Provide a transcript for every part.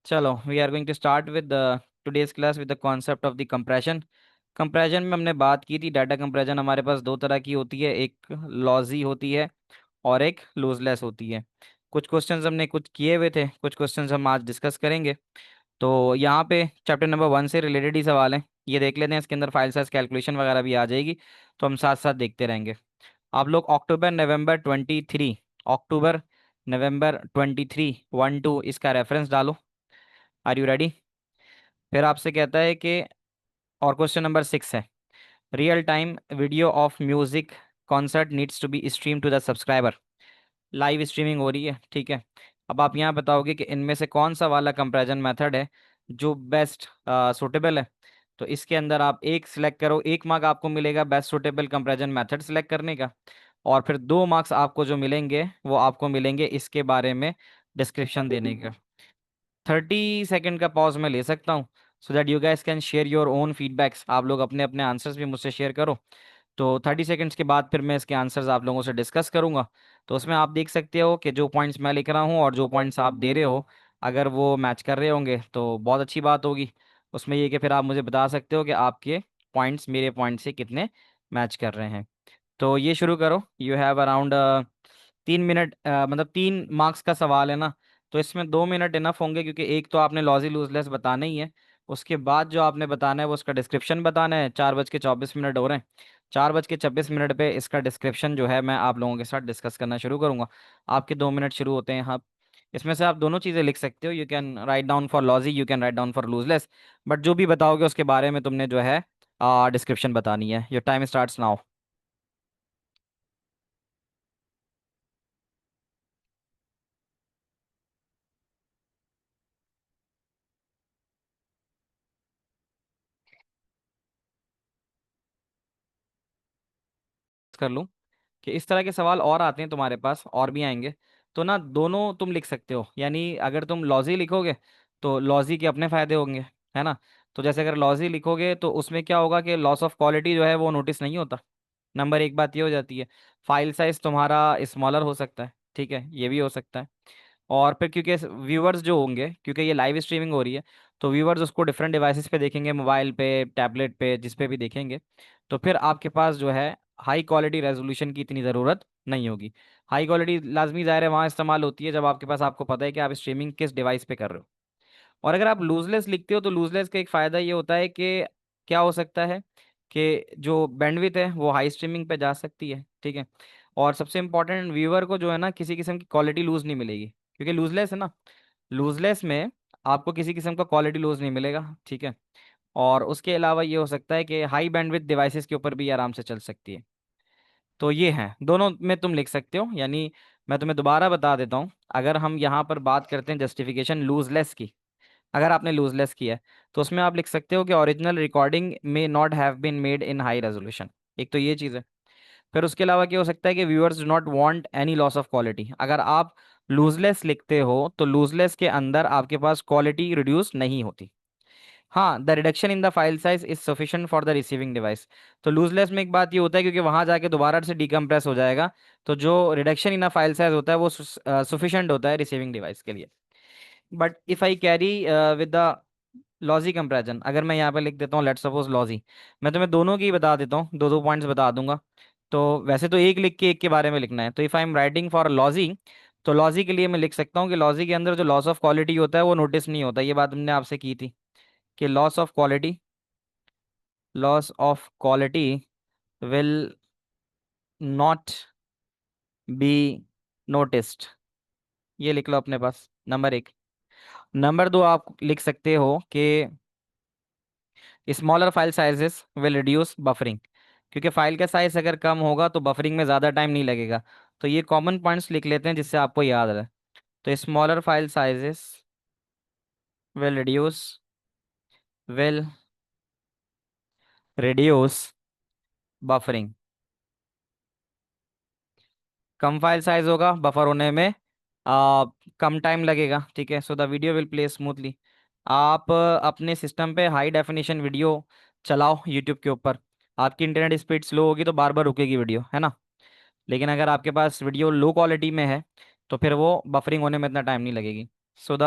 चलो, we are going to start with the today's class with the concept of the compression. Compression में हमने बात की थी, डाटा कंप्रेशन हमारे पास दो तरह की होती है, एक लॉजी होती है और एक लूजलेस होती है। कुछ क्वेश्चंस हमने कुछ किए हुए थे, कुछ क्वेश्चंस हम आज डिस्कस करेंगे। तो यहाँ पे चैप्टर नंबर 1 से रिलेटेड ही सवाल हैं, ये देख लेते हैं। इसके अंदर फाइल साइज कैलकुलेशन वगैरह भी आ जाएगी, तो हम साथ साथ देखते रहेंगे। आप लोग अक्टूबर नवंबर 23 1 2 इसका रेफरेंस डालो। Are you ready? फिर आपसे कहता है कि, और क्वेश्चन नंबर 6 है, real time video of music concert needs to be stream to the subscriber. Live streaming हो रही है, ठीक है। अब आप यहाँ बताओगे कि इनमें से कौन सा वाला कंपैरिजन मेथड है जो बेस्ट सूटेबल है। तो इसके अंदर आप एक सिलेक्ट करो, 1 मार्क आपको मिलेगा best suitable comparison method select करने का। और फिर 2 मार्क्स आपको जो मिलेंगे वो आपको मिलेंगे इसके बारे में डिस्क्रिप्शन देने का। 30 सेकेंड का पॉज मैं ले सकता हूँ, so that you gas can share your own feedbacks. आप लोग अपने अपने आंसर्स भी मुझसे शेयर करो। तो 30 सेकेंड्स के बाद फिर मैं इसके आंसर्स आप लोगों से डिस्कस करूंगा। तो उसमें आप देख सकते हो कि जो पॉइंट्स मैं लिख रहा हूँ और जो पॉइंट्स आप दे रहे हो, अगर वो मैच कर रहे होंगे तो बहुत अच्छी बात होगी। उसमें ये कि फिर आप मुझे बता सकते हो कि आपके पॉइंट्स मेरे पॉइंट से कितने मैच कर रहे हैं। तो ये शुरू करो। यू हैव अराउंड 3 मिनट, मतलब 3 मार्क्स का सवाल है ना, तो इसमें 2 मिनट इनफ होंगे, क्योंकि एक तो आपने लॉजी लूजलेस बताना ही है। उसके बाद जो आपने बताना है वो उसका डिस्क्रिप्शन बताना है। 4:24 हो रहे हैं, 4:26 पे इसका डिस्क्रिप्शन जो है मैं आप लोगों के साथ डिस्कस करना शुरू करूंगा। आपके 2 मिनट शुरू होते हैं यहाँ। इसमें से आप दोनों चीज़ें लिख सकते हो, you can write down for lossy, you can write down for lossless. But जो भी बताओगे उसके बारे में तुमने जो है डिस्क्रिप्शन बतानी है। Your time starts now. कर लूँ कि इस तरह के सवाल और आते हैं तुम्हारे पास, और भी आएंगे। तो ना दोनों तुम लिख सकते हो, यानी अगर तुम लॉजी लिखोगे तो लॉजी के अपने फायदे होंगे, है ना। तो जैसे अगर लॉजी लिखोगे तो उसमें क्या होगा कि लॉस ऑफ क्वालिटी जो है वो नोटिस नहीं होता। नंबर एक बात ये हो जाती है। फाइल साइज तुम्हारा स्मॉलर हो सकता है, ठीक है, ये भी हो सकता है। और फिर क्योंकि व्यूअर्स जो होंगे, क्योंकि ये लाइव स्ट्रीमिंग हो रही है, तो व्यूअर्स उसको डिफरेंट डिवाइसेस पे देखेंगे, मोबाइल पे, टैबलेट पे, जिस पे भी देखेंगे। तो फिर आपके पास जो है हाई क्वालिटी रेजोल्यूशन की इतनी ज़रूरत नहीं होगी। हाई क्वालिटी लाजमी ज़ाहिर है वहाँ इस्तेमाल होती है जब आपके पास, आपको पता है कि आप स्ट्रीमिंग किस डिवाइस पे कर रहे हो। और अगर आप लूजलेस लिखते हो तो लूजलेस का एक फ़ायदा ये होता है कि क्या हो सकता है कि जो बैंडविड्थ है वो हाई स्ट्रीमिंग पे जा सकती है, ठीक है। और सबसे इंपॉर्टेंट, व्यूअर को जो है ना किसी किस्म की क्वालिटी लूज नहीं मिलेगी, क्योंकि लूजलेस है ना। लूजलेस में आपको किसी किस्म का क्वालिटी लूज नहीं मिलेगा, ठीक है। और उसके अलावा ये हो सकता है कि हाई बैंडविड्थ डिवाइसेस के ऊपर भी आराम से चल सकती है। तो ये हैं दोनों में तुम लिख सकते हो, यानी मैं तुम्हें दोबारा बता देता हूँ। अगर हम यहाँ पर बात करते हैं जस्टिफिकेशन लूजलेस की, अगर आपने लूजलेस किया है तो उसमें आप लिख सकते हो कि ओरिजिनल रिकॉर्डिंग में not have been made in high resolution. एक तो ये चीज़ है। फिर उसके अलावा क्या हो सकता है कि viewers do not want any loss of quality. अगर आप लूजलेस लिखते हो तो लूजलेस के अंदर आपके पास क्वालिटी रिड्यूस नहीं होती। हाँ, the reduction in the file size is sufficient for the receiving device. तो लूजलेस में एक बात ये होता है, क्योंकि वहां जाके दोबारा से डिकम्प्रेस हो जाएगा, तो जो reduction in the file size होता है वो सफिशिएंट होता है रिसीविंग डिवाइस के लिए। But if I carry with the logy comparison, अगर मैं यहाँ पे लिख देता हूँ लेट्स सपोज लॉजी, मैं तुम्हें दोनों की बता देता हूँ, दो दो पॉइंट्स बता दूंगा। तो वैसे तो एक लिख के एक के बारे में लिखना है, तो if I am writing for logy, तो लॉजी के लिए मैं लिख सकता हूँ कि लॉजी के अंदर जो लॉस ऑफ क्वालिटी होता है वो नोटिस नहीं होता। ये बात हमने आपसे की थी कि loss of quality will not be noticed. ये लिख लो अपने पास, नंबर एक। नंबर दो, आप लिख सकते हो कि smaller file sizes will reduce buffering, क्योंकि फाइल का साइज अगर कम होगा तो बफरिंग में ज़्यादा टाइम नहीं लगेगा। तो ये कॉमन पॉइंट्स लिख लेते हैं जिससे आपको याद रहे। तो smaller file sizes will reduce buffering. Come file size होगा, बफर होने में आ, कम टाइम लगेगा, ठीक है। So the video will play smoothly. आप अपने सिस्टम पे हाई डेफिनेशन वीडियो चलाओ यूट्यूब के ऊपर, आपकी इंटरनेट स्पीड स्लो होगी तो बार बार रुकेगी वीडियो, है ना। लेकिन अगर आपके पास वीडियो लो क्वालिटी में है तो फिर वो बफरिंग होने में इतना टाइम नहीं लगेगी। So the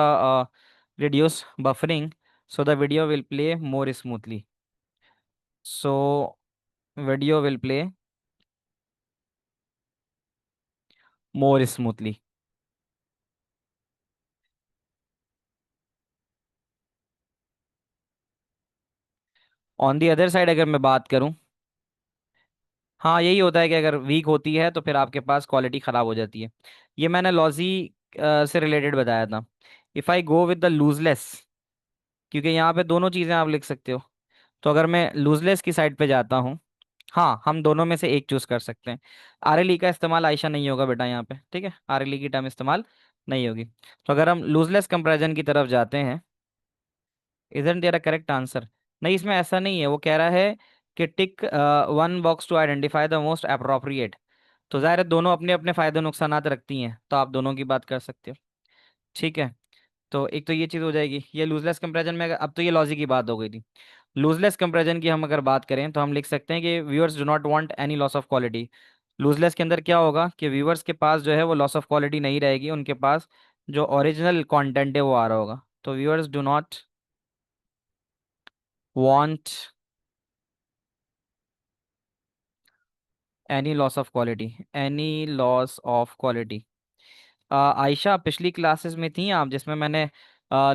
reduce buffering so the video will play more smoothly. So video will play more smoothly. On the other side अगर मैं बात करूं, हाँ यही होता है कि अगर वीक होती है तो फिर आपके पास क्वालिटी ख़राब हो जाती है। ये मैंने लॉजी से रिलेटेड बताया था। If I go with the lossless, क्योंकि यहाँ पे दोनों चीज़ें आप लिख सकते हो, तो अगर मैं लूजलेस की साइड पे जाता हूँ, हाँ हम दोनों में से एक चूज कर सकते हैं। आरएलई का इस्तेमाल आयशा नहीं होगा बेटा यहाँ पे, ठीक है, आरएलई की टर्म इस्तेमाल नहीं होगी। तो अगर हम लूजलेस कंपैरिजन की तरफ जाते हैं, isn't there a correct answer, नहीं इसमें ऐसा नहीं है, वो कह रहा है कि tick one box to identify the most appropriate. तो जाहिर है दोनों अपने अपने फायदे नुकसानात रखती हैं, तो आप दोनों की बात कर सकते हो, ठीक है। तो एक तो ये चीज़ हो जाएगी, ये लूजलेस कंपैरिजन में अब तो ये लॉजिक की बात हो गई थी। लूजलेस कंपैरिजन की हम अगर बात करें तो हम लिख सकते हैं कि viewers do not want any loss of quality. Lossless के अंदर क्या होगा कि व्यूअर्स के पास जो है वो लॉस ऑफ क्वालिटी नहीं रहेगी, उनके पास जो ओरिजिनल कंटेंट है वो आ रहा होगा। तो viewers do not want any loss of quality, any loss of quality. Ayesha पिछली क्लासेस में थी आप, जिसमें मैंने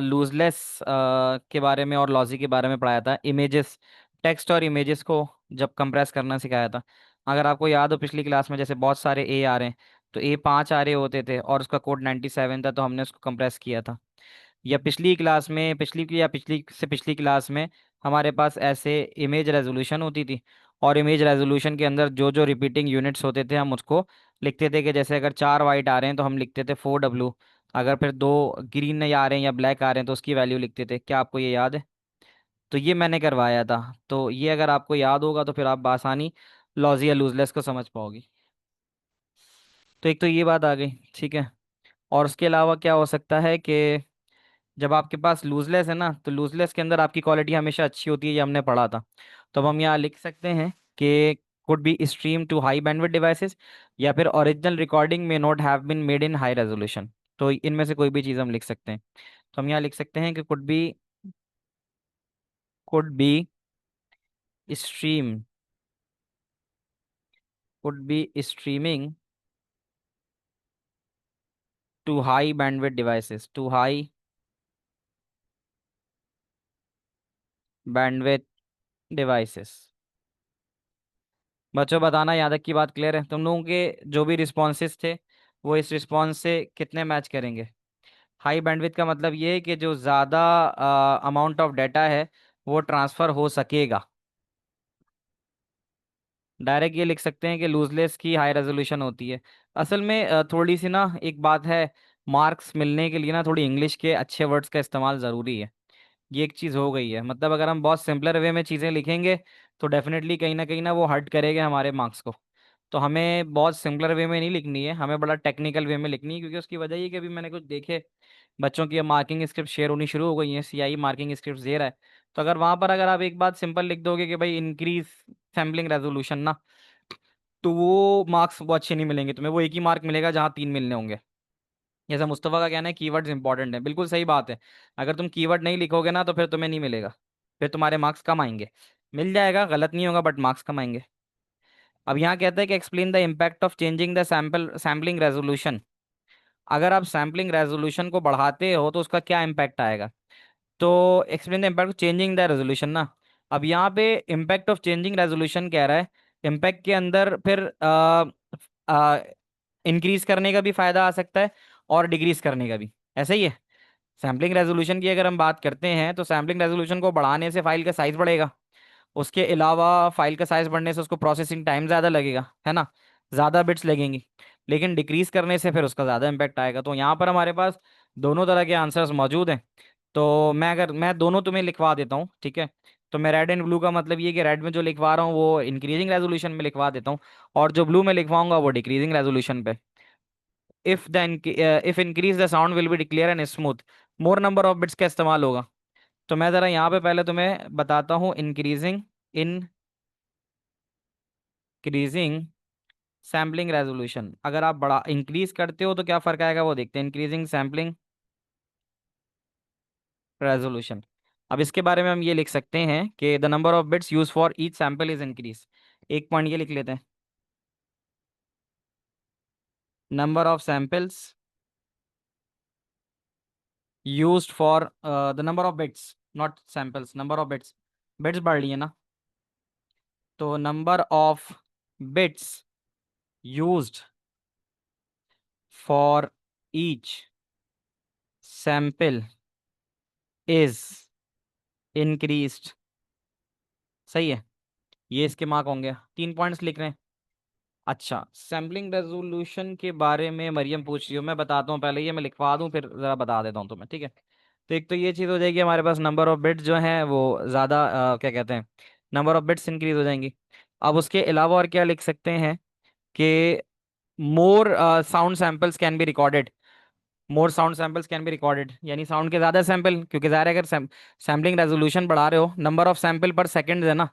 लूजलेस के बारे में और लॉजी के बारे में पढ़ाया था, इमेजेस, टेक्स्ट और इमेजेस को जब कंप्रेस करना सिखाया था। अगर आपको याद हो पिछली क्लास में जैसे बहुत सारे ए आ रहे हैं, तो ए 5 आ रहे होते थे और उसका कोड 97 था, तो हमने उसको कंप्रेस किया था। या पिछली क्लास में, पिछली की या पिछली से पिछली क्लास में हमारे पास ऐसे इमेज रेजोल्यूशन होती थी, और इमेज रेजोल्यूशन के अंदर जो जो रिपीटिंग यूनिट्स होते थे हम उसको लिखते थे कि जैसे अगर 4 वाइट आ रहे हैं तो हम लिखते थे 4W, अगर फिर 2 ग्रीन नहीं आ रहे हैं या ब्लैक आ रहे हैं तो उसकी वैल्यू लिखते थे। क्या आपको ये याद है? तो ये मैंने करवाया था। तो ये अगर आपको याद होगा तो फिर आप बआसानी लॉजी या लूजलेस को समझ पाओगी। तो एक तो ये बात आ गई, ठीक है। और उसके अलावा क्या हो सकता है कि जब आपके पास लूजलेस है ना, तो लूजलेस के अंदर आपकी क्वालिटी हमेशा अच्छी होती है, ये हमने पढ़ा था। तो अब हम यहाँ लिख सकते हैं कि could be stream to high bandwidth devices, या फिर ओरिजिनल रिकॉर्डिंग में not have been made in high resolution. तो इनमें से कोई भी चीज़ हम लिख सकते हैं। तो हम यहाँ लिख सकते हैं कि could be stream could be streaming to high bandwidth devices, to high bandwidth devices. बच्चों बताना यहाँ तक की बात क्लियर है? तुम लोगों के जो भी रिस्पॉन्सेस थे वो इस रिस्पॉन्स से कितने मैच करेंगे? हाई बैंडविड्थ का मतलब ये है कि जो ज़्यादा अमाउंट ऑफ डाटा है वो ट्रांसफ़र हो सकेगा। डायरेक्ट ये लिख सकते हैं कि लूजलेस की हाई रेजोल्यूशन होती है। असल में थोड़ी सी ना एक बात है, मार्क्स मिलने के लिए ना थोड़ी इंग्लिश के अच्छे वर्ड्स का इस्तेमाल ज़रूरी है। ये एक चीज़ हो गई है, मतलब अगर हम बहुत सिंपलर वे में चीज़ें लिखेंगे तो डेफिनेटली कहीं ना वो हर्ट करेगा हमारे मार्क्स को। तो हमें बहुत सिंपलर वे में नहीं लिखनी है, हमें बड़ा टेक्निकल वे में लिखनी है, क्योंकि उसकी वजह ये कि अभी मैंने कुछ देखे बच्चों की अब मार्किंग स्क्रिप्ट शेयर होनी शुरू हो गई है, सीआई मार्किंग स्क्रिप्ट दे रहा है। तो अगर वहां पर अगर आप एक बात सिंपल लिख दोगे कि भाई इंक्रीज सैम्पलिंग रेजोल्यूशन ना, तो वो मार्क्स वो अच्छे नहीं मिलेंगे तुम्हें, वो एक ही मार्क मिलेगा जहाँ 3 मिलने होंगे। जैसा मुस्तफ़ा का कहना है कीवर्ड्स इंपॉर्टेंट है, बिल्कुल सही बात है। अगर तुम कीवर्ड नहीं लिखोगे ना तो फिर तुम्हें नहीं मिलेगा, फिर तुम्हारे मार्क्स कम आएंगे। मिल जाएगा, गलत नहीं होगा, बट मार्क्स कम आएंगे। अब यहाँ कहता है कि explain the impact of changing the sampling resolution. अगर आप सैम्पलिंग रेजोल्यूशन को बढ़ाते हो तो उसका क्या इम्पैक्ट आएगा? तो explain the impact of changing the resolution ना, अब यहाँ पे इम्पैक्ट ऑफ चेंजिंग रेजोल्यूशन कह रहा है। इम्पैक्ट के अंदर फिर इंक्रीज करने का भी फायदा आ सकता है और डिक्रीज करने का भी, ऐसा ही है। सैम्पलिंग रेजोल्यूशन की अगर हम बात करते हैं तो सैम्पलिंग रेजोल्यूशन को बढ़ाने से फाइल का साइज बढ़ेगा, उसके अलावा फाइल का साइज बढ़ने से उसको प्रोसेसिंग टाइम ज़्यादा लगेगा, है ना, ज़्यादा बिट्स लगेंगी। लेकिन डिक्रीज करने से फिर उसका ज़्यादा इम्पैक्ट आएगा। तो यहाँ पर हमारे पास दोनों तरह के आंसर्स मौजूद हैं। तो मैं दोनों तुम्हें लिखवा देता हूँ, ठीक है। तो मैं रेड एंड ब्लू का मतलब ये कि रेड में जो लिखवा रहा हूँ वो इंक्रीजिंग रेजोल्यूशन में लिखवा देता हूँ, और जो ब्लू में लिखवाऊंगा वो डिक्रीजिंग रेजोल्यूशन पे। If increase the sound will be clear and smooth, more number of bits का इस्तेमाल होगा। तो मैं ज़रा यहाँ पे पहले तुम्हें बताता हूँ, इंक्रीजिंग सैम्पलिंग रेजोल्यूशन, अगर आप बड़ा इंक्रीज करते हो तो क्या फ़र्क आएगा वो देखते हैं। Increasing sampling resolution. अब इसके बारे में हम ये लिख सकते हैं कि the number of bits use for each sample is increase. एक पॉइंट ये लिख लेते हैं, number of samples used for the number of bits, not samples, number of bits, bits बढ़ रही है ना, तो number of bits used for each sample is increased. सही है, ये इसके मार्क होंगे, 3 पॉइंट्स लिख रहे हैं। अच्छा, सैम्पलिंग रेजोल्यूशन के बारे में मरियम पूछ रही हो, मैं बताता हूँ, पहले ये मैं लिखवा दूँ फिर ज़रा बता देता हूँ तुम्हें, ठीक है। तो एक तो ये चीज़ हो जाएगी, हमारे पास नंबर ऑफ बिट्स जो हैं वो ज़्यादा क्या कहते हैं, नंबर ऑफ बिट्स इंक्रीज हो जाएंगी। अब उसके अलावा और क्या लिख सकते हैं कि मोर sound samples can be recorded, more sound samples can be recorded, यानी साउंड के ज़्यादा सैंपल, क्योंकि ज़ाहिर है अगर सैम्पलिंग रेजोल्यूशन बढ़ा रहे हो, नंबर ऑफ सैंपल पर सेकेंड है ना,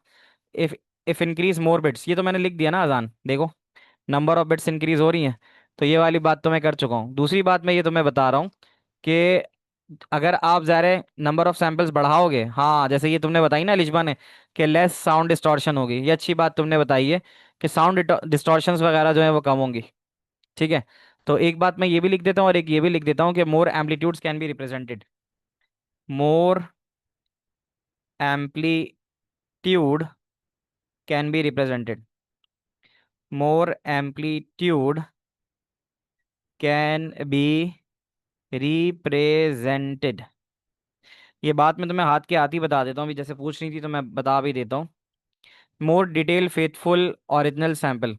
if if increase more bits, ये तो मैंने लिख दिया ना आजान, देखो नंबर ऑफ बिट्स इंक्रीज हो रही हैं, तो ये वाली बात तो मैं कर चुका हूँ। दूसरी बात मैं ये तुम्हें बता रहा हूँ कि अगर आप ज़ाहिर नंबर ऑफ सैंपल्स बढ़ाओगे, हाँ जैसे ये तुमने बताई ना लिजबा ने, कि लेस साउंड डिस्टॉर्शन होगी, ये अच्छी बात तुमने बताई है कि साउंड डिस्टॉर्शंस वगैरह जो है वो कम होंगी, ठीक है। तो एक बात मैं ये भी लिख देता हूँ और एक ये भी लिख देता हूँ कि more amplitudes can be represented, more amplitude can be represented, more amplitude can be represented. ये बात मैं तुम्हें हाथ के हाथ ही बता देता हूँ, अभी जैसे पूछ रही थी तो मैं बता भी देता हूँ। More detail faithful original sample,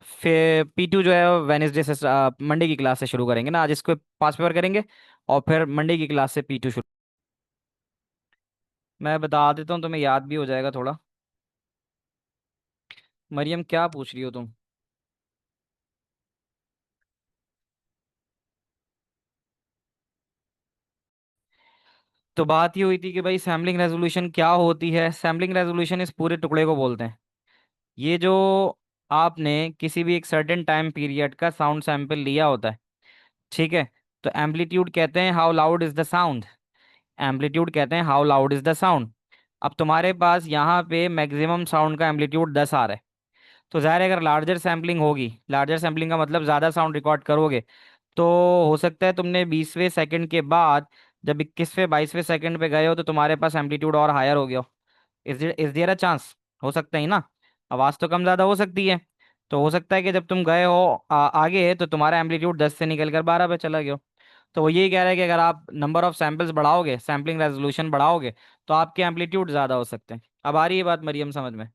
फिर P2 जो है वेनेसडे से मंडे की क्लास से शुरू करेंगे ना, आज इसको पास पेपर करेंगे और फिर मंडे की क्लास से P2 शुरू। मैं बता देता हूँ, तुम्हें याद भी हो जाएगा थोड़ा। मरियम क्या पूछ रही हो तुम? तो बात ये हुई थी कि भाई सैम्पलिंग रेजोल्यूशन क्या होती है। सैम्पलिंग रेजोल्यूशन इस पूरे टुकड़े को बोलते हैं, ये जो आपने किसी भी एक सर्टेन टाइम पीरियड का साउंड सैंपल लिया होता है, ठीक है। तो एम्पलीट्यूड कहते हैं how loud is the sound, amplitude कहते हैं how loud is the sound. अब तुम्हारे पास यहाँ पे मैक्सिमम साउंड का एम्पलीट्यूड 10 आ रहा है, तो ज़ाहिर है अगर लार्जर सैम्पलिंग होगी, लार्जर सैम्पलिंग का मतलब ज़्यादा साउंड रिकॉर्ड करोगे, तो हो सकता है तुमने 20वें सेकंड के बाद जब 21वें 22वें सेकंड पे गए हो तो तुम्हारे पास एम्पलीट्यूड और हायर हो गया हो। इज देयर अ चांस, हो सकता है ना, आवाज़ तो कम ज़्यादा हो सकती है। तो हो सकता है कि जब तुम गए हो आगे तो तुम्हारा एम्पलीट्यूड 10 से निकल कर 12 पे चला गया हो। तो वो यही कह रहा है कि अगर आप नंबर ऑफ सैंपल्स बढ़ाओगे, सैम्पलिंग रेजोल्यूशन बढ़ाओगे, तो आपके एम्पलीट्यूड ज़्यादा हो सकते हैं। अब आ रही है बात मरियम समझ में?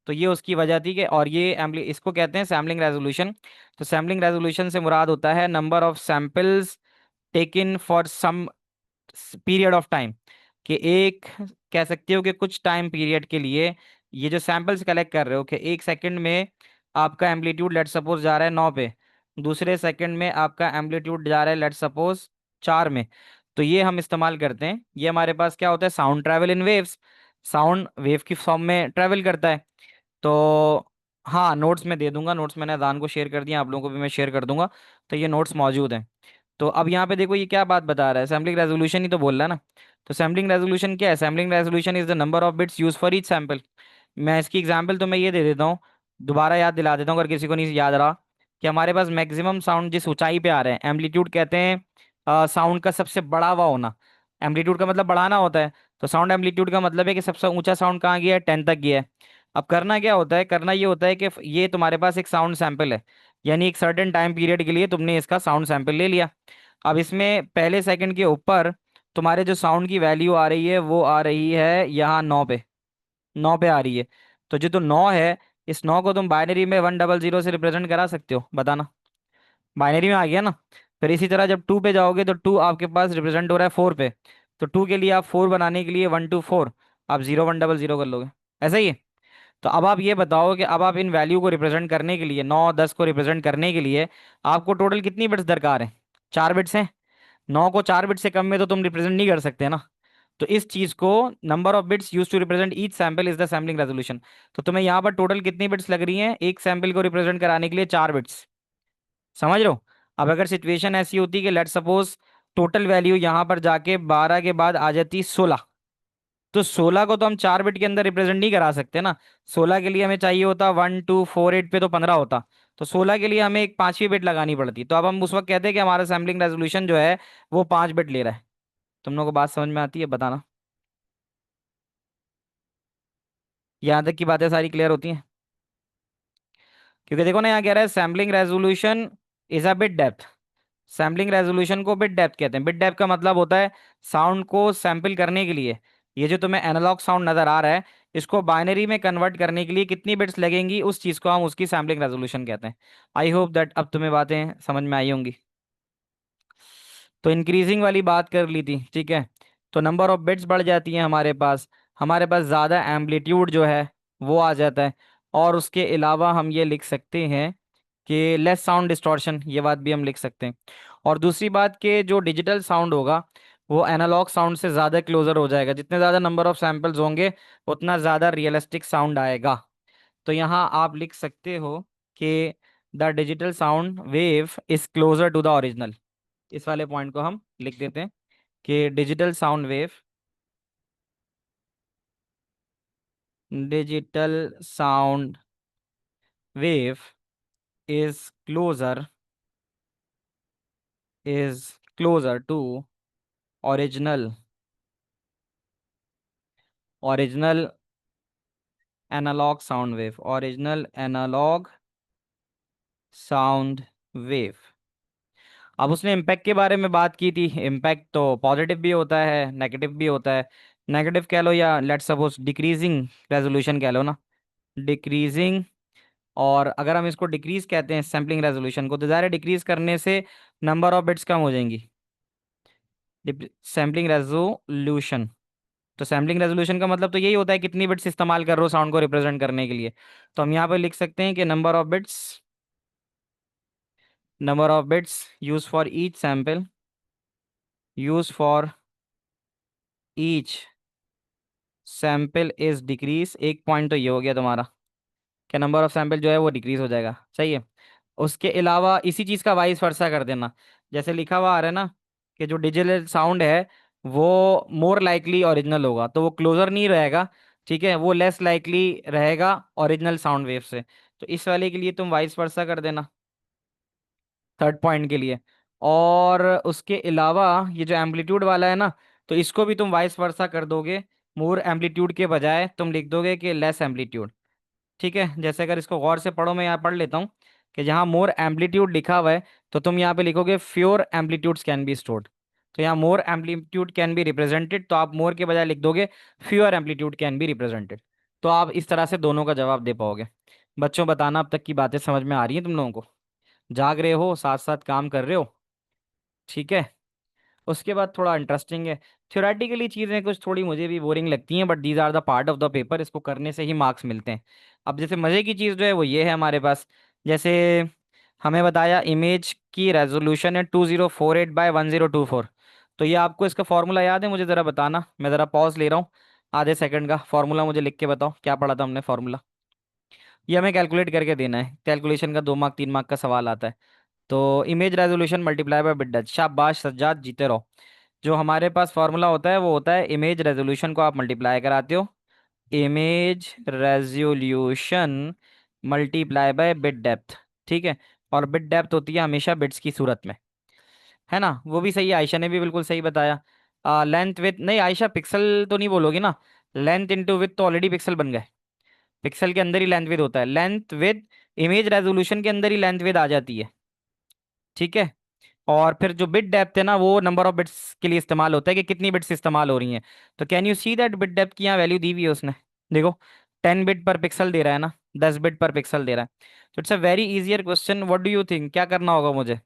तो ये उसकी वजह थी कि, और ये एम्पली इसको कहते हैं सैम्पलिंग रेजोल्यूशन। तो सैम्पलिंग रेजोल्यूशन से मुराद होता है number of samples taken for some period of time, कि एक, कह सकते हो कि कुछ टाइम पीरियड के लिए ये जो सैंपल्स कलेक्ट कर रहे हो, कि एक सेकंड में आपका एम्पलीट्यूड लेट सपोज जा रहा है 9 पे, दूसरे सेकंड में आपका एम्पलीट्यूड जा रहा है लेट सपोज 4 में, तो ये हम इस्तेमाल करते हैं। ये हमारे पास क्या होता है, sound travel in waves, sound wave की फॉर्म में ट्रैवल करता है। तो हाँ, नोट्स में दे दूंगा, नोट्स मैंने अदान को शेयर कर दिया, आप लोगों को भी मैं शेयर कर दूंगा, तो ये नोट्स मौजूद हैं। तो अब यहाँ पे देखो ये क्या बात बता रहा है, सैम्पलिंग रेजोल्यूशन ही तो बोल रहा है ना। तो सैम्पलिंग रेजोल्यूशन क्या है, sampling resolution is the number of bits use for each sample. मैं इसकी एग्जांपल तो मैं ये दे देता हूँ, दोबारा याद दिला देता हूँ अगर किसी को नहीं याद रहा, कि हमारे पास मैक्सिमम साउंड जिस ऊंचाई पे आ रहे हैं, एम्पलीट्यूड कहते हैं साउंड का सबसे बड़ा हुआ होना, एम्पलीट्यूड का मतलब बढ़ाना होता है। तो साउंड एम्पलीट्यूड का मतलब है कि सबसे ऊंचा साउंड कहाँ गया है, 10 तक गया है। अब करना क्या होता है, करना ये होता है कि ये तुम्हारे पास एक साउंड सैंपल है, यानी एक सर्टेन टाइम पीरियड के लिए तुमने इसका साउंड सैंपल ले लिया। अब इसमें पहले सेकंड के ऊपर तुम्हारे जो साउंड की वैल्यू आ रही है वो आ रही है यहाँ 9 पे, 9 पे आ रही है। तो जो तो 9 है, इस 9 को तुम बाइनरी में 100 से रिप्रेजेंट करा सकते हो, बताना, बाइनरी में आ गया ना। फिर इसी तरह जब 2 पे जाओगे तो 2 आपके पास रिप्रेजेंट हो रहा है 4 पे, तो 2 के लिए आप 4 बनाने के लिए 1 to 4 आप 0 1 0 0 कर लोगे, ऐसा ही है। तो अब आप ये बताओ कि अब आप इन वैल्यू को रिप्रेजेंट करने के लिए, 9 10 को रिप्रेजेंट करने के लिए आपको टोटल कितनी बिट्स दरकार है, 4 बिट्स हैं। 9 को 4 बिट से कम में तो तुम रिप्रेजेंट नहीं कर सकते ना। तो इस चीज को, number of bits use to represent each sample is the sampling resolution. तो तुम्हें यहाँ पर टोटल कितनी बिट्स लग रही हैं एक सैंपल को रिप्रेजेंट कराने के लिए, 4 बिट्स, समझ रहे हो। अब अगर सिचुएशन ऐसी होती कि लेट सपोज टोटल वैल्यू यहाँ पर जाके 12 के बाद आ जाती 16। तो 16 को तो हम 4 बिट के अंदर रिप्रेजेंट नहीं करा सकते ना। 16 के लिए हमें चाहिए होता 1248 पे तो 15 होता। तो 16 के लिए हमें एक 5वीं बिट लगानी पड़ती। तो अब हम उस वक्त कहते हैं कि हमारा सैम्पलिंग रेजोल्यूशन जो है वो 5 बिट ले रहा है। तुम लोगों को बात समझ में आती है, बताना। यहाँ तक की बातें सारी क्लियर होती हैं? क्योंकि देखो ना, यहाँ कह रहा है sampling resolution is a bit depth. Sampling resolution को बिट डेप्थ कहते हैं। बिट डेप्थ का मतलब होता है साउंड को सैंपल करने के लिए, ये जो तुम्हें एनालॉग साउंड नजर आ रहा है, इसको बाइनरी में कन्वर्ट करने के लिए कितनी बिट्स लगेंगी, उस चीज को हम उसकी सैम्पलिंग रेजोल्यूशन कहते हैं। आई होप दैट अब तुम्हें बातें समझ में आई होंगी। तो इंक्रीजिंग वाली बात कर ली थी, ठीक है। तो नंबर ऑफ बिट्स बढ़ जाती हैं हमारे पास ज़्यादा एम्पलीट्यूड जो है वो आ जाता है। और उसके अलावा हम ये लिख सकते हैं कि लेस साउंड डिस्टॉर्शन, ये बात भी हम लिख सकते हैं। और दूसरी बात कि जो डिजिटल साउंड होगा वो एनालॉग साउंड से ज़्यादा क्लोजर हो जाएगा। जितने ज़्यादा नंबर ऑफ सैंपल्स होंगे उतना ज़्यादा रियलिस्टिक साउंड आएगा। तो यहाँ आप लिख सकते हो कि the digital sound wave is closer to the original. इस वाले पॉइंट को हम लिख देते हैं कि digital sound wave is closer is closer to original original analog sound wave. अब उसने इम्पैक्ट के बारे में बात की थी। इम्पैक्ट तो पॉजिटिव भी होता है, नेगेटिव भी होता है। नेगेटिव कह लो या लेट्स सपोज डिक्रीजिंग रेजोल्यूशन कह लो ना, डिक्रीजिंग। और अगर हम इसको डिक्रीज कहते हैं सैम्पलिंग रेजोल्यूशन को, तो ज़ाहिर है डिक्रीज करने से नंबर ऑफ बिट्स कम हो जाएंगी। सैम्पलिंग रेजोल्यूशन, तो सैम्पलिंग रेजोल्यूशन का मतलब तो यही होता है कितनी बिट्स इस्तेमाल कर रहे हो साउंड को रिप्रेजेंट करने के लिए। तो हम यहाँ पे लिख सकते हैं कि number of bits use for each sample is decrease. एक पॉइंट तो ये हो गया तुम्हारा कि नंबर ऑफ सैंपल जो है वो डिक्रीज हो जाएगा, सही है। उसके अलावा इसी चीज़ का वाइस वर्सा कर देना। जैसे लिखा हुआ आ रहा है ना कि जो डिजिटल साउंड है वो मोर लाइकली ओरिजिनल होगा, तो वो क्लोजर नहीं रहेगा, ठीक है, वो लेस लाइकली रहेगा ओरिजिनल साउंड वेव से। तो इस वाले के लिए तुम वाइस वर्सा कर देना, थर्ड पॉइंट के लिए। और उसके अलावा ये जो एम्पलीट्यूड वाला है ना, तो इसको भी तुम वाइस वर्सा कर दोगे। मोर एम्पलीट्यूड के बजाय तुम लिख दोगे कि लेस एम्पलीट्यूड, ठीक है। जैसे अगर इसको गौर से पढ़ो, मैं यहाँ पढ़ लेता हूँ कि जहाँ मोर एम्पलीट्यूड लिखा हुआ है तो तुम यहाँ पे लिखोगे फ्योर एम्पलीट्यूड्स कैन बी स्टोर्ड। तो यहाँ मोर एम्पलीट्यूड कैन बी रिप्रेजेंटेड, तो आप मोर के बजाय लिख दोगे fewer amplitude can be represented. तो आप इस तरह से दोनों का जवाब दे पाओगे। बच्चों, बताना अब तक की बातें समझ में आ रही हैं तुम लोगों को? जाग रहे हो, साथ साथ काम कर रहे हो? ठीक है। उसके बाद थोड़ा इंटरेस्टिंग है। थ्योरेटिकली चीज़ें कुछ थोड़ी मुझे भी बोरिंग लगती हैं, but these are the part of the paper. इसको करने से ही मार्क्स मिलते हैं। अब जैसे मज़े की चीज़ जो है वो ये है हमारे पास। जैसे हमें बताया इमेज की रेजोल्यूशन है 2048 बाय 1024। तो ये आपको इसका फॉर्मूला याद है? मुझे ज़रा बताना, मैं ज़रा पॉज ले रहा हूँ आधे सेकंड का। फॉर्मूला मुझे लिख के बताओ, क्या पढ़ा था हमने फॉर्मूला? ये हमें कैलकुलेट करके देना है। कैलकुलेशन का 2 मार्क 3 मार्क का सवाल आता है। तो image resolution multiply by bit depth. शाबाश सज्जाद, जीते रहो। जो हमारे पास फॉर्मूला होता है वो होता है इमेज रेजोल्यूशन को आप मल्टीप्लाई कराते हो, image resolution multiply by bit depth, ठीक है। और बिट डेप्थ होती है हमेशा बिट्स की सूरत में, है ना? वो भी सही है, आयशा ने भी बिल्कुल सही बताया। लेंथ विथ नहीं, आयशा पिक्सल तो नहीं बोलोगी ना? लेंथ इंटू विथ तो ऑलरेडी पिक्सल बन गए। पिक्सल के अंदर ही लेंथ विथ होता है, लेंथ विथ इमेज रेजोल्यूशन के अंदर ही लेंथ विथ आ जाती है, ठीक है। और फिर जो बिट डेप्थ है ना, वो नंबर ऑफ बिट्स के लिए इस्तेमाल होता है कि कितनी बिट्स इस्तेमाल हो रही हैं। तो can you see that bit depth की यहाँ वैल्यू दी हुई है उसने? देखो, 10 बिट पर पिक्सल दे रहा है ना, 10 बिट पर पिक्सल दे रहा है। तो it's a very easier question. What do you think, क्या करना होगा मुझे?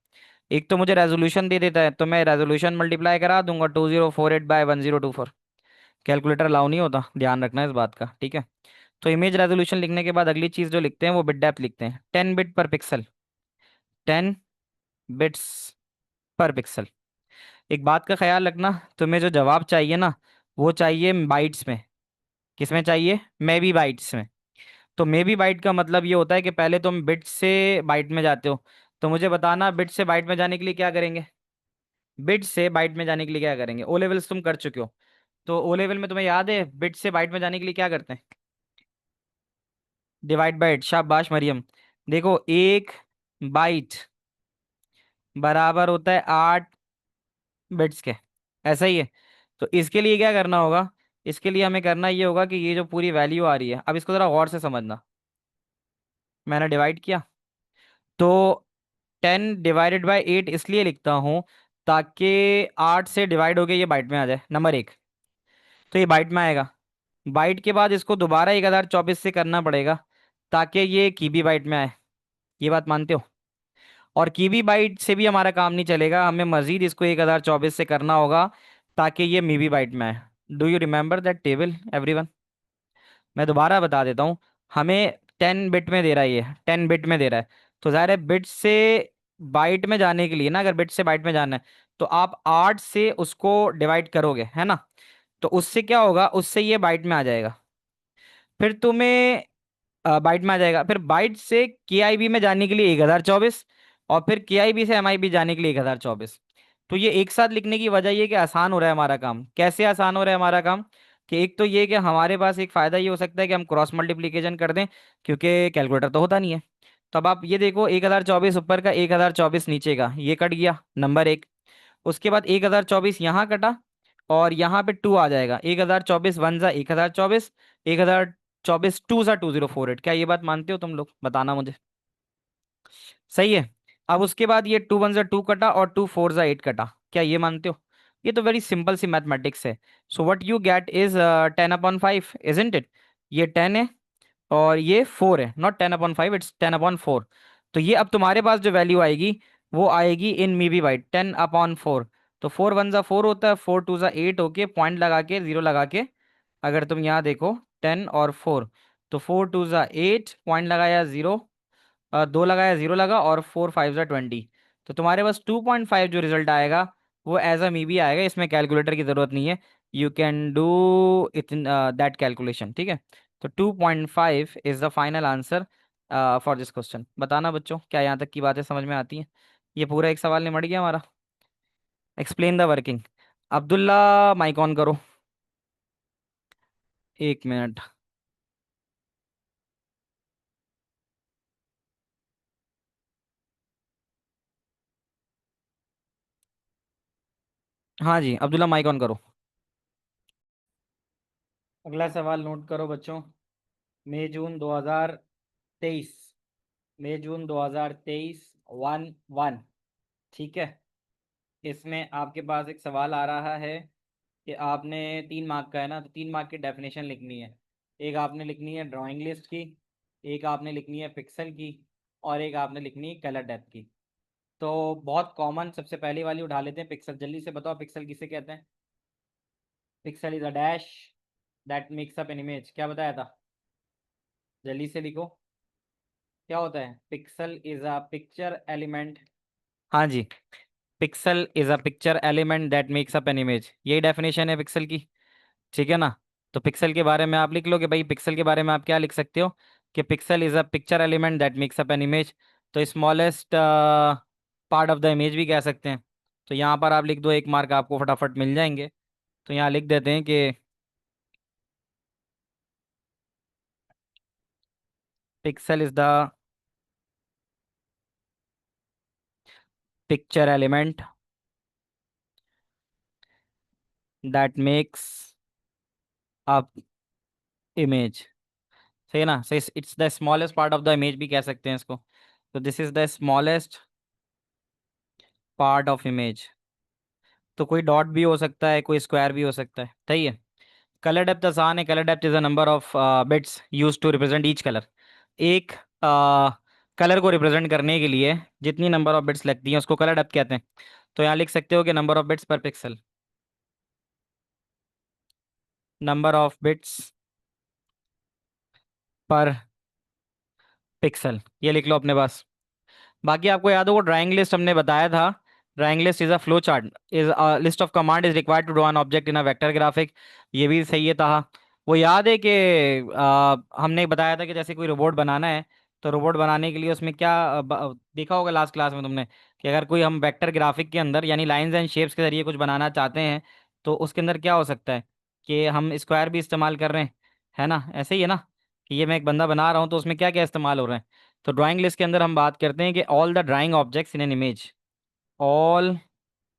एक तो मुझे रेजोल्यूशन दे देता है तो मैं रेजोल्यूशन मल्टीप्लाई करा दूंगा 2048 बाय 1024। कैलकुलेटर अलाउ नहीं होता, ध्यान रखना इस बात का, ठीक है। तो इमेज रेजोल्यूशन लिखने के बाद अगली चीज जो लिखते हैं वो बिट डेप्थ लिखते हैं। 10 बिट पर पिक्सल, 10 बिट्स पर पिक्सल। एक बात का ख्याल रखना, तुम्हें जो जवाब चाहिए ना वो चाहिए बाइट्स में। किस में चाहिए? मे बी बाइट्स में। तो मे बी बाइट का मतलब ये होता है कि पहले तुम बिट से बाइट में जाते हो। तो मुझे बताना बिट से बाइट में जाने के लिए क्या करेंगे? बिट से बाइट में जाने के लिए क्या करेंगे? ओ लेवल्स तुम कर चुके हो, तो ओ लेवल में तुम्हें याद है बिट से बाइट में जाने के लिए क्या करते हैं? डिवाइड बाइट, शाबाश मरियम। देखो, एक बाइट बराबर होता है 8 बिट्स के, ऐसा ही है। तो इसके लिए क्या करना होगा? इसके लिए हमें करना ये होगा कि ये जो पूरी वैल्यू आ रही है, अब इसको जरा गौर से समझना। मैंने डिवाइड किया, तो 10 डिवाइडेड बाई 8 इसलिए लिखता हूं ताकि 8 से डिवाइड हो गया ये बाइट में आ जाए, नंबर 1। तो ये बाइट में आएगा। बाइट के बाद इसको दोबारा 1024 से करना पड़ेगा ताकि ये कीबी बाइट में आए। ये बात मानते हो? और कीबी बाइट से भी हमारा काम नहीं चलेगा, हमें मजीद इसको 1024 से करना होगा ताकि ये मीबी बाइट में आए। Do you remember that table everyone? मैं दोबारा बता देता हूँ। हमें 10 बिट में दे रहा है, ये 10 बिट में दे रहा है। तो ज़ाहिर है बिट से बाइट में जाने के लिए ना, अगर बिट से बाइट में जाना है तो आप 8 से उसको डिवाइड करोगे, है ना? तो उससे क्या होगा, उससे ये बाइट में आ जाएगा। फिर तुम्हें बाइट में आ जाएगा। फिर बाइट से के आई बी में जाने के लिए 1024, और फिर के आई बी से एम आई बी जाने के लिए 1024। तो ये एक साथ लिखने की वजह ये कि आसान हो रहा है हमारा काम। कैसे आसान हो रहा है हमारा काम? कि एक तो ये कि हमारे पास एक फ़ायदा ये हो सकता है कि हम क्रॉस मल्टीप्लिकेशन कर दें, क्योंकि कैलकुलेटर तो होता नहीं है। तो अब आप ये देखो, 1024 ऊपर का, 1024 नीचे का, ये कट गया, नंबर 1। उसके बाद 1024 यहाँ कटा, और यहाँ पे 2 आ जाएगा। 1024 वन ज़ा 1024, 1024 टू ज़ा 2048। क्या ये बात मानते हो तुम लोग? बताना मुझे। सही है। अब उसके बाद ये 2 वन ज़ा 2 कटा, और 2 4 ज़ा 8 कटा। क्या ये मानते हो? ये तो वेरी सिंपल सी मैथमेटिक्स है। So what you get is 10/5, isn't it? ये 10 है और ये 4 है, नॉट 10/5, इट्स 10/4। तो ये अब तुम्हारे पास जो वैल्यू आएगी वो आएगी इन मीबी बाई 10/4। तो 4 1 ज़ा 4 होता है, 4 2 ज़ा 8 होके पॉइंट लगा के, जीरो लगा के, अगर तुम यहाँ देखो 10 और 4, तो 4 2 ज़ा 8 पॉइंट लगाया, जीरो, 2 लगाया, जीरो लगा, और 4 5 ज़ा 20। तो तुम्हारे पास 2.5 जो रिजल्ट आएगा वो एज अ मीबी आएगा, इसमें कैलकुलेटर की ज़रूरत नहीं है। You can do it that calculation, ठीक है? तो 2.5 is the final answer for this question. बताना बच्चों, क्या यहाँ तक की बातें समझ में आती हैं? ये पूरा एक सवाल निमट गया हमारा। Explain the working. Abdullah, mic on करो। 1 मिनट। हाँ जी, अब्दुल्ला माइक ऑन करो। अगला सवाल नोट करो बच्चों। मई जून 2023, मई जून 2023, 1 1, ठीक है? इसमें आपके पास एक सवाल आ रहा है कि आपने 3 मार्क का है ना, तो 3 मार्क की डेफिनेशन लिखनी है। एक आपने लिखनी है ड्राइंग लिस्ट की, एक आपने लिखनी है पिक्सल की, और एक आपने लिखनी है कलर डेप्थ की। तो बहुत कॉमन सबसे पहली वाली उठा लेते हैं, पिक्सल। जल्दी से बताओ पिक्सल किसे कहते हैं? Pixel is a dash that makes up an image. क्या बताया था? जल्दी से लिखो। क्या होता है? Pixel is a picture element. हाँ जी, pixel is a picture element that makes up an image, यही डेफिनेशन है पिक्सल की, ठीक है ना? तो पिक्सल के बारे में आप लिख लो कि भाई, पिक्सल के बारे में आप क्या लिख सकते हो कि pixel is a picture element that makes up an image. तो smallest part of the image भी कह सकते हैं। तो यहाँ पर आप लिख दो, 1 मार्क आपको फटाफट मिल जाएंगे। तो यहाँ लिख देते हैं कि pixel is the picture element that makes up image. सही है ना? सही, it's the smallest part of the image भी कह सकते हैं इसको। तो this is the smallest part of image. तो कोई डॉट भी हो सकता है, कोई स्क्वायर भी हो सकता है, सही है? कलर डेप्थ आसान है। Colour depth is a number of bits use to represent each colour. एक कलर को रिप्रेजेंट करने के लिए जितनी नंबर ऑफ बिट्स लगती हैं उसको कलर डेप्थ कहते हैं। तो यहाँ लिख सकते हो कि नंबर ऑफ बिट्स पर पिक्सल, नंबर ऑफ बिट्स पर पिक्सल, ये लिख लो अपने पास। बाकी आपको याद होगा ड्राइंग लिस्ट हमने बताया था। Drawing list is a flow chart, is a list of command is required to draw an object in a vector graphic. ये भी सही है था। वो याद है कि हमने बताया था कि जैसे कोई रोबोट बनाना है तो रोबोट बनाने के लिए उसमें क्या देखा होगा लास्ट क्लास में तुमने, कि अगर कोई हम वेक्टर ग्राफिक के अंदर यानी लाइंस एंड शेप्स के जरिए कुछ बनाना चाहते हैं, तो उसके अंदर क्या हो सकता है कि हम स्क्वायर भी इस्तेमाल कर रहे हैं, है ना? ऐसे ही है ना, कि ये मैं एक बंदा बना रहा हूँ तो उसमें क्या क्या इस्तेमाल हो रहा है। तो ड्राइंग लिस्ट के अंदर हम बात करते हैं कि all the drawing objects in an image, all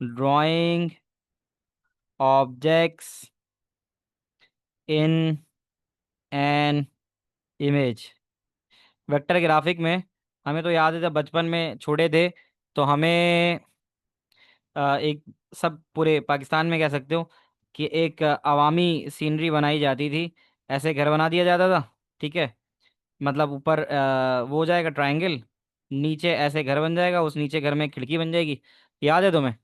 drawing objects in an image. Vector graphic में हमें तो याद है जब बचपन में छोड़े थे, तो हमें एक सब पूरे पाकिस्तान में कह सकते हो कि एक अवामी सीनरी बनाई जाती थी। ऐसे घर बना दिया जाता था, ठीक है? मतलब ऊपर वो हो जाएगा ट्रायंगल, नीचे ऐसे घर बन जाएगा, उस नीचे घर में खिड़की बन जाएगी। याद है तुम्हें?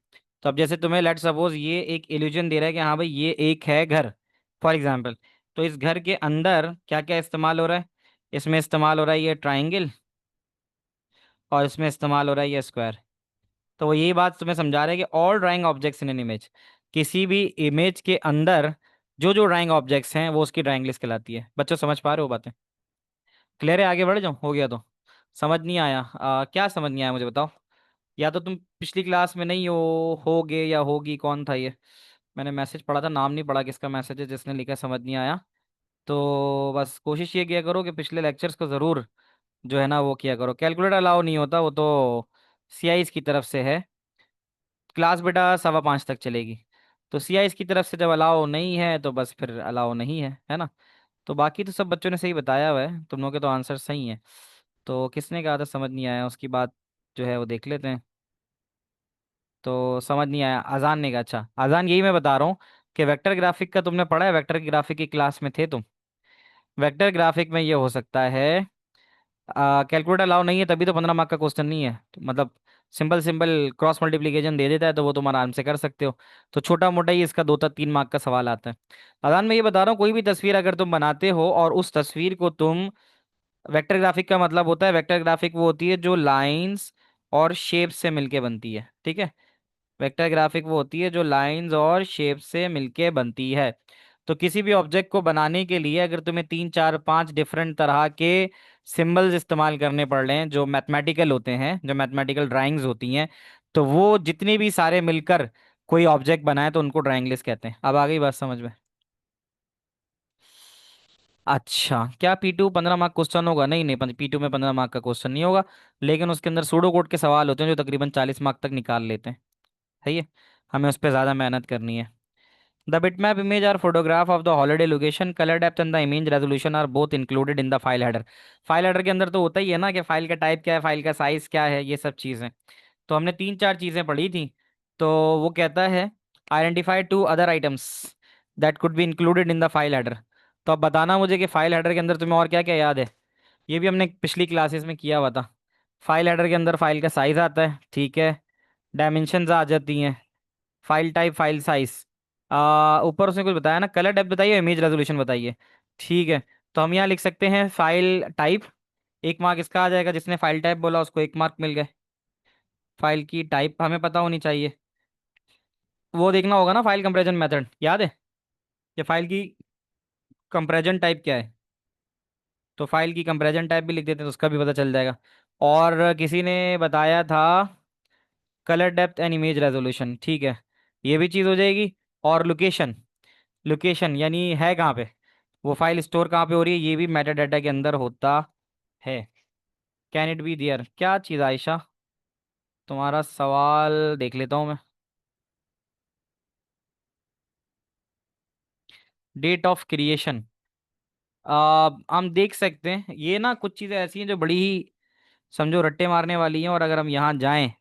तो अब जैसे तुम्हें लेट सपोज ये एक इल्यूजन दे रहा है कि हाँ भाई ये एक है घर, फॉर एग्जाम्पल। तो इस घर के अंदर क्या क्या इस्तेमाल हो रहा है? इसमें इस्तेमाल हो रहा है ये ट्राइंगल, और इसमें इस्तेमाल हो रहा है ये स्क्वायर। तो वो यही बात तुम्हें समझा रहे हैं कि all drawing objects in an image, किसी भी इमेज के अंदर जो जो ड्राइंग ऑब्जेक्ट्स हैं वो उसकी ड्राइंग लिस्ट कहलाती है। बच्चों समझ पा रहे हो बातें? क्लियर है? आगे बढ़ जाऊँ, हो गया तो? समझ नहीं आया? क्या समझ नहीं आया मुझे बताओ। या तो तुम पिछली क्लास में नहीं होगे या होगी, कौन था ये? मैंने मैसेज पढ़ा था, नाम नहीं पढ़ा किसका मैसेज है जिसने लिखा समझ नहीं आया। तो बस कोशिश ये किया करो कि पिछले लेक्चर्स को ज़रूर जो है ना वो किया करो। कैलकुलेटर अलाउ नहीं होता, वो तो सीआईज की तरफ से है। क्लास बेटा 5:15 तक चलेगी। तो सीआईज की तरफ से जब अलाउ नहीं है तो बस फिर अलाउ नहीं है ना? तो बाकी तो सब बच्चों ने सही बताया हुआ है, तुम लोगों के तो आंसर सही हैं। तो किसने कहा था समझ नहीं आया, उसकी बात जो है वो देख लेते हैं। तो समझ नहीं आया, अजान ने कहा। अच्छा, अजान यही मैं बता रहा हूँ कि वेक्टर ग्राफिक का तुमने पढ़ा है, वेक्टर ग्राफिक की क्लास में थे तुम? वेक्टर ग्राफिक में ये हो सकता है, कैलकुलेटर अलाउ नहीं है तभी तो 15 मार्क का क्वेश्चन नहीं है। तो मतलब सिंपल सिंपल क्रॉस मल्टीप्लिकेशन दे देता है तो वो तुम आराम से कर सकते हो। तो छोटा मोटा ही इसका 2 3 मार्क का सवाल आता है। अदान मैं ये बता रहा हूँ, कोई भी तस्वीर अगर तुम बनाते हो और उस तस्वीर को तुम, वेक्टर ग्राफिक का मतलब होता है, वेक्टर ग्राफिक वो होती है जो लाइंस और शेप से मिलके बनती है, ठीक है? वेक्टर ग्राफिक वो होती है जो लाइंस और शेप से मिलके बनती है। तो किसी भी ऑब्जेक्ट को बनाने के लिए अगर तुम्हें 3 4 5 डिफरेंट तरह के सिंबल्स इस्तेमाल करने पड़ रहे हैं जो मैथमेटिकल होते हैं, जो मैथमेटिकल ड्राइंग्स होती हैं, तो वो जितनी भी सारे मिलकर कोई ऑब्जेक्ट बनाए तो उनको ड्राइंग लिस्ट कहते हैं। अब आ गई बात समझ में? अच्छा, क्या P2 15 मार्क क्वेश्चन होगा? नहीं नहीं, P2 में 15 मार्क का क्वेश्चन नहीं होगा। लेकिन उसके अंदर सूडो कोड के सवाल होते हैं जो तकरीबन 40 मार्क तक निकाल लेते हैं। सही है, हमें उस पर ज़्यादा मेहनत करनी है। The bitmap image or photograph of the holiday location, color depth and the image resolution are both included in the file header। File header के अंदर तो होता ही है ना कि फाइल का टाइप क्या है, फाइल का साइज क्या है, ये सब चीज़ें। तो हमने 3 4 चीज़ें पढ़ी थी। तो वो कहता है identify 2 other items that could be included in the file header। तो अब बताना मुझे कि फाइल हेडर के अंदर तुम्हें और क्या क्या याद है। ये भी हमने पिछली क्लासेस में किया हुआ था। फाइल हेडर के अंदर फाइल का साइज आता है, ठीक है? डायमेंशंस आ जाती हैं, फाइल टाइप, फाइल साइज, ऊपर उसने कुछ बताया ना, कलर डेप्थ बताइए, इमेज रेजोल्यूशन बताइए। ठीक है, तो हम यहाँ लिख सकते हैं फाइल टाइप। 1 मार्क इसका आ जाएगा, जिसने फाइल टाइप बोला उसको 1 मार्क मिल गए। फाइल की टाइप हमें पता होनी चाहिए, वो देखना होगा ना, फाइल कंपैरिजन मेथड याद है कि फाइल की कंपैरिजन टाइप क्या है? तो फाइल की कंपैरिजन टाइप भी लिख देते हैं तो उसका भी पता चल जाएगा। और किसी ने बताया था colour depth and image resolution, ठीक है, ये भी चीज़ हो जाएगी। और लोकेशन, लोकेशन यानी है कहाँ पे, वो फाइल स्टोर कहाँ पे हो रही है, ये भी मेटा डाटा के अंदर होता है। कैन इट बी देयर, क्या चीज़ आयशा? तुम्हारा सवाल देख लेता हूँ मैं। डेट ऑफ क्रिएशन, हम देख सकते हैं ये ना, कुछ चीज़ें ऐसी हैं जो बड़ी ही समझो रट्टे मारने वाली हैं, और अगर हम यहाँ जाएं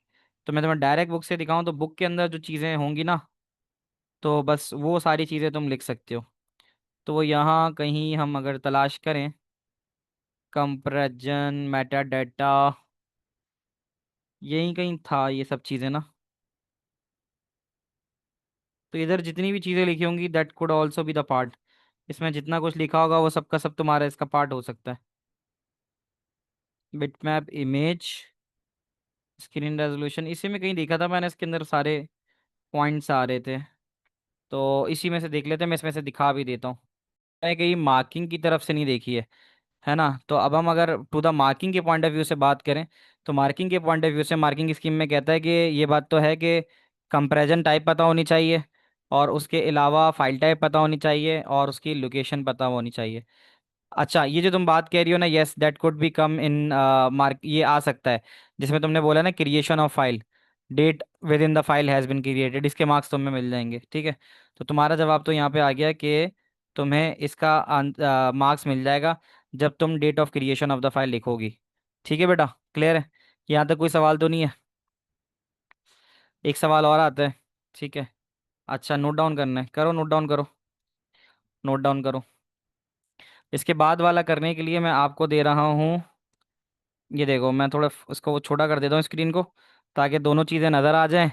तो मैं तुम्हें डायरेक्ट बुक से दिखाऊं तो बुक के अंदर जो चीज़ें होंगी ना, तो बस वो सारी चीज़ें तुम लिख सकते हो। तो वो यहाँ कहीं हम अगर तलाश करें, कंपैरिजन मेटा डाटा, यहीं कहीं था ये सब चीज़ें ना। तो इधर जितनी भी चीज़ें लिखी होंगी that could also be the part, इसमें जितना कुछ लिखा होगा वो सब का सब तुम्हारा इसका पार्ट हो सकता है। बिटमैप इमेज, स्क्रीन रेजोल्यूशन, इसी में कहीं देखा था मैंने, इसके अंदर सारे पॉइंट्स आ रहे थे। तो इसी में से देख लेते हैं, मैं इसमें से दिखा भी देता हूँ। मैंने कहीं मार्किंग की तरफ से नहीं देखी है, है ना। तो अब हम अगर टू द मार्किंग के पॉइंट ऑफ व्यू से बात करें, तो मार्किंग के पॉइंट ऑफ व्यू से मार्किंग स्कीम में कहता है कि ये बात तो है कि कंपैरिजन टाइप पता होनी चाहिए, और उसके अलावा फाइल टाइप पता होनी चाहिए, और उसकी लोकेशन पता होनी चाहिए। अच्छा, ये जो तुम बात कह रही हो ना, yes that could be come in mark, ये आ सकता है जिसमें तुमने बोला ना creation of file, date with in the file has been created, इसके मार्क्स तुम्हें मिल जाएंगे। ठीक है, तो तुम्हारा जवाब तो यहाँ पे आ गया कि तुम्हें इसका मार्क्स मिल जाएगा जब तुम date of creation of the file लिखोगी। ठीक है बेटा, क्लियर है? यहाँ तक कोई सवाल तो नहीं है? एक सवाल और आता है। ठीक है, अच्छा नोट डाउन करना है, करो नोट डाउन करो, नोट डाउन करो। इसके बाद वाला करने के लिए मैं आपको दे रहा हूँ, ये देखो मैं थोड़ा इसको छोटा कर देता हूँ स्क्रीन को, ताकि दोनों चीज़ें नज़र आ जाएं।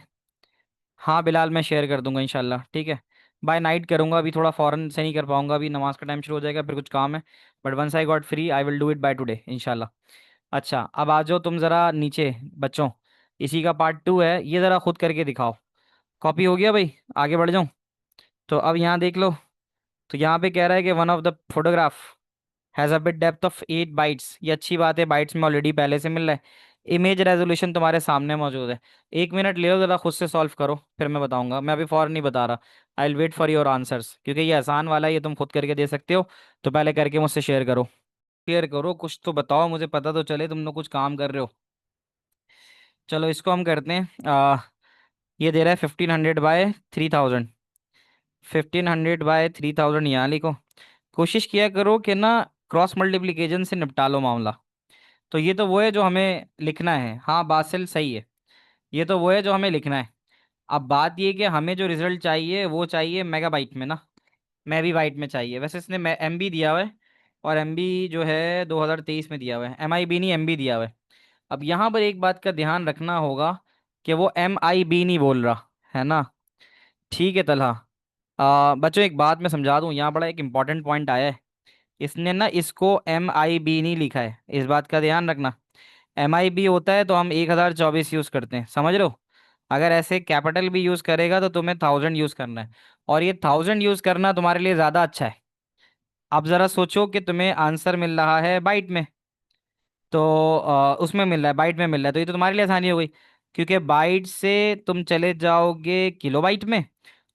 हाँ बिलाल, मैं शेयर कर दूंगा इंशाल्लाह। ठीक है, बाय नाइट करूंगा, अभी थोड़ा फ़ौरन से नहीं कर पाऊंगा, अभी नमाज का टाइम शुरू हो जाएगा, फिर कुछ काम है। But once I got free I will do it by today इंशाल्लाह। अच्छा, अब आ जाओ तुम ज़रा नीचे बच्चों, इसी का पार्ट 2 है, ये ज़रा खुद करके दिखाओ। कॉपी हो गया भाई? आगे बढ़ जाऊँ? तो अब यहाँ देख लो, तो यहाँ पे कह रहा है कि one of the photograph has a bit depth of 8 bytes, ये अच्छी बात है, बाइट्स में ऑलरेडी पहले से मिल रहा है। इमेज रेजोल्यूशन तुम्हारे सामने मौजूद है। 1 मिनट ले लो, ज़रा खुद से सॉल्व करो, फिर मैं बताऊंगा, मैं अभी फौरन नहीं बता रहा। I will wait for your answers, क्योंकि ये आसान वाला है, ये तुम खुद करके दे सकते हो। तो पहले करके मुझसे शेयर करो, शेयर करो, कुछ तो बताओ, मुझे पता तो चले तुम लोग कुछ काम कर रहे हो। चलो इसको हम करते हैं, ये दे रहा है 1500 बाय 3000, 1500 बाय 3000 यहाँ लिखो। कोशिश किया करो कि ना क्रॉस मल्टीप्लिकेशन से निपटा लो मामला। तो ये तो वो है जो हमें लिखना है, हाँ बासिल सही है, ये तो वो है जो हमें लिखना है। अब बात ये कि हमें जो रिजल्ट चाहिए वो चाहिए मेगाबाइट में ना, मैं भी बाइट में चाहिए। वैसे इसने एमबी दिया हुआ है, और एमबी जो है 2023 में दिया हुआ है, एमआईबी नहीं एमबी दिया हुआ है। अब यहाँ पर एक बात का ध्यान रखना होगा कि वो एमआईबी नहीं बोल रहा है ना। ठीक है तलहा, बच्चों एक बात मैं समझा दूं, यहाँ बड़ा एक इंपॉर्टेंट पॉइंट आया है, इसने ना इसको एमआईबी नहीं लिखा है, इस बात का ध्यान रखना। एमआईबी होता है तो हम 1024 यूज़ करते हैं, समझ लो। अगर ऐसे कैपिटल भी यूज़ करेगा तो तुम्हें 1000 यूज़ करना है, और ये 1000 यूज़ करना तुम्हारे लिए ज़्यादा अच्छा है। अब ज़रा सोचो कि तुम्हें आंसर मिल रहा है बाइट में, तो उसमें मिल रहा है, बाइट में मिल रहा है, तो ये तो तुम्हारे लिए आसानी हो गई, क्योंकि बाइट से तुम चले जाओगे किलोबाइट में,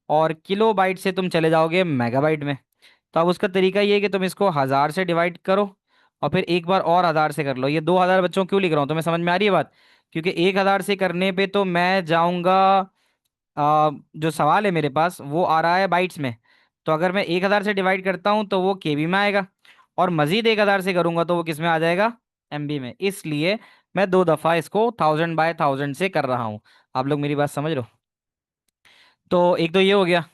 और किलोबाइट से तुम चले जाओगे मेगाबाइट में। तो अब उसका तरीका ये है कि तुम इसको 1000 से डिवाइड करो, और फिर एक बार और 1000 से कर लो। ये 2000 बच्चों क्यों लिख रहा हूँ, तुम्हें समझ में आ रही है बात? क्योंकि 1000 से करने पे तो मैं जाऊंगा, जो सवाल है मेरे पास वो आ रहा है बाइट्स में, तो अगर मैं 1000 से डिवाइड करता हूँ तो वो केबी में आएगा, और मजीद 1000 से करूंगा तो वो किस में आ जाएगा, एमबी में। इसलिए मैं 2 दफ़ा इसको 1000 बाय 1000 से कर रहा हूँ। आप लोग मेरी बात समझ रहे हो? तो एक तो ये हो गया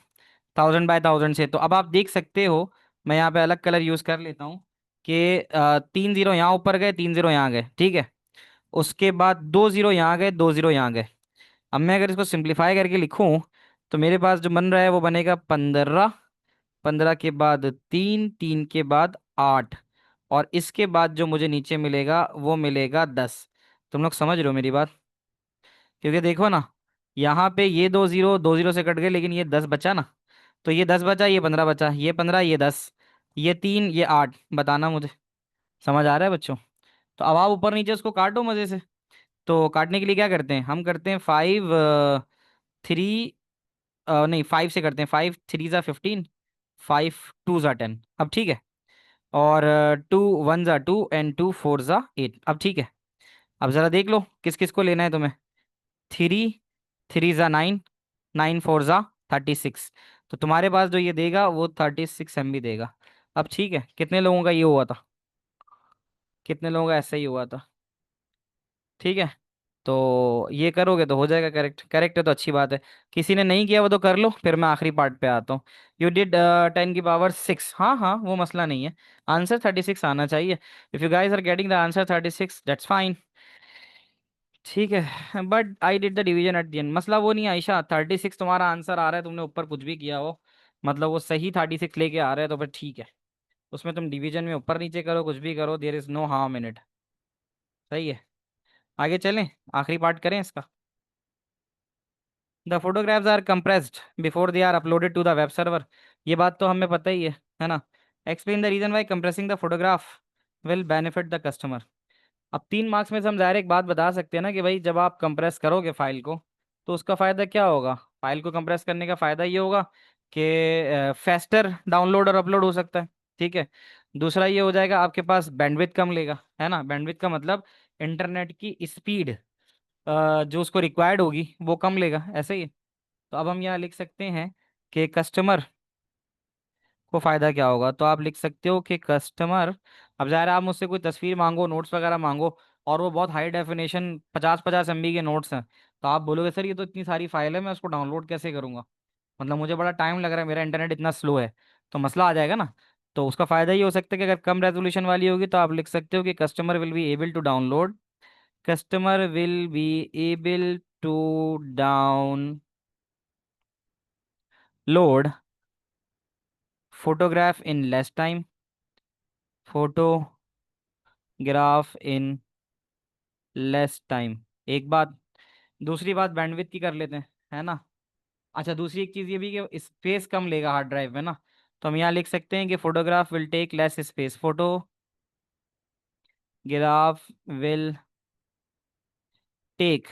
1000 बाय 1000 से। तो अब आप देख सकते हो, मैं यहाँ पे अलग कलर यूज़ कर लेता हूँ कि 3 0 यहाँ ऊपर गए, 3 0 यहाँ गए, ठीक है। उसके बाद 2 0 यहाँ गए, 2 0 यहाँ गए। अब मैं अगर इसको सिंप्लीफाई करके लिखूं, तो मेरे पास जो बन रहा है वो बनेगा 15, 15 के बाद 3, 3 के बाद 8, और इसके बाद जो मुझे नीचे मिलेगा वो मिलेगा 10। तुम लोग समझ रहे हो मेरी बात? क्योंकि देखो ना, यहाँ पे ये 2 0 2 0 से कट गए, लेकिन ये 10 बचा ना, तो ये 10 बचा, ये 15 बचा, ये 15, ये 10, ये 3, ये 8, बताना मुझे समझ आ रहा है बच्चों? तो अब आप ऊपर नीचे उसको काटो मजे से। तो काटने के लिए क्या करते हैं, हम करते हैं 5 3, नहीं 5 से करते हैं, 5 3 ज़ा 15, 5 2 ज़ा 10, अब ठीक है। और 2 1 ज़ा 2 एंड 2 4 ज़ा 8, अब ठीक है। अब ज़रा देख लो किस किस को लेना है तुम्हें। 3 3 ज़ा 9, 9 4 ज़ा 36, तो तुम्हारे पास जो ये देगा वो 36 MB देगा। अब ठीक है, कितने लोगों का ये हुआ था, कितने लोगों का ऐसा ही हुआ था? ठीक है, तो ये करोगे तो हो जाएगा करेक्ट, करेक्ट है तो अच्छी बात है। किसी ने नहीं किया वो तो कर लो, फिर मैं आखिरी पार्ट पे आता हूँ। यू डिड 10 की पावर 6, हाँ हाँ वो मसला नहीं है, आंसर 36 आना चाहिए। If you guys are getting the answer 36, that's fine. ठीक है, but I did the division at the end, मसला वो नहीं है आयशा, 36 तुम्हारा आंसर आ रहा है, तुमने ऊपर कुछ भी किया हो, मतलब वो सही 36 लेके आ रहा है, तो फिर ठीक है। उसमें तुम डिवीजन में ऊपर नीचे करो, कुछ भी करो, there is no harm in it. सही है, आगे चलें, आखिरी पार्ट करें इसका। The photographs are compressed before they are uploaded to the web server, ये बात तो हमें पता ही है ना। Explain the reason why compressing the photograph will benefit the customer. अब 3 मार्क्स में से हम ज़ाहिर एक बात बता सकते हैं ना कि भाई जब आप कंप्रेस करोगे फाइल को तो उसका फ़ायदा क्या होगा। फाइल को कंप्रेस करने का फ़ायदा ये होगा कि फास्टर डाउनलोड और अपलोड हो सकता है। ठीक है। दूसरा ये हो जाएगा आपके पास बैंडविड्थ कम लेगा, है ना। बैंडविड्थ का मतलब इंटरनेट की स्पीड जो उसको रिक्वायर्ड होगी वो कम लेगा, ऐसे ही है। तो अब हम यहाँ लिख सकते हैं कि कस्टमर को फायदा क्या होगा। तो आप लिख सकते हो कि कस्टमर, अब ज़ाहिर है आप मुझसे कोई तस्वीर मांगो, नोट्स वगैरह मांगो, और वो बहुत हाई डेफिनेशन 50-50 MB के नोट्स हैं, तो आप बोलोगे सर ये तो इतनी सारी फाइल है, मैं उसको डाउनलोड कैसे करूंगा, मतलब मुझे बड़ा टाइम लग रहा है, मेरा इंटरनेट इतना स्लो है, तो मसला आ जाएगा ना। तो उसका फायदा ये हो सकता है कि अगर कम रेजोल्यूशन वाली होगी तो आप लिख सकते हो कि customer will be able to download, customer will be able to download photograph in less time, photograph in less time. एक बात। दूसरी बात बैंडविड्थ की कर लेते हैं, है ना। अच्छा, दूसरी एक चीज़ ये भी कि स्पेस कम लेगा हार्ड ड्राइव में ना। तो हम यहाँ लिख सकते हैं कि photograph will take less space, photograph will take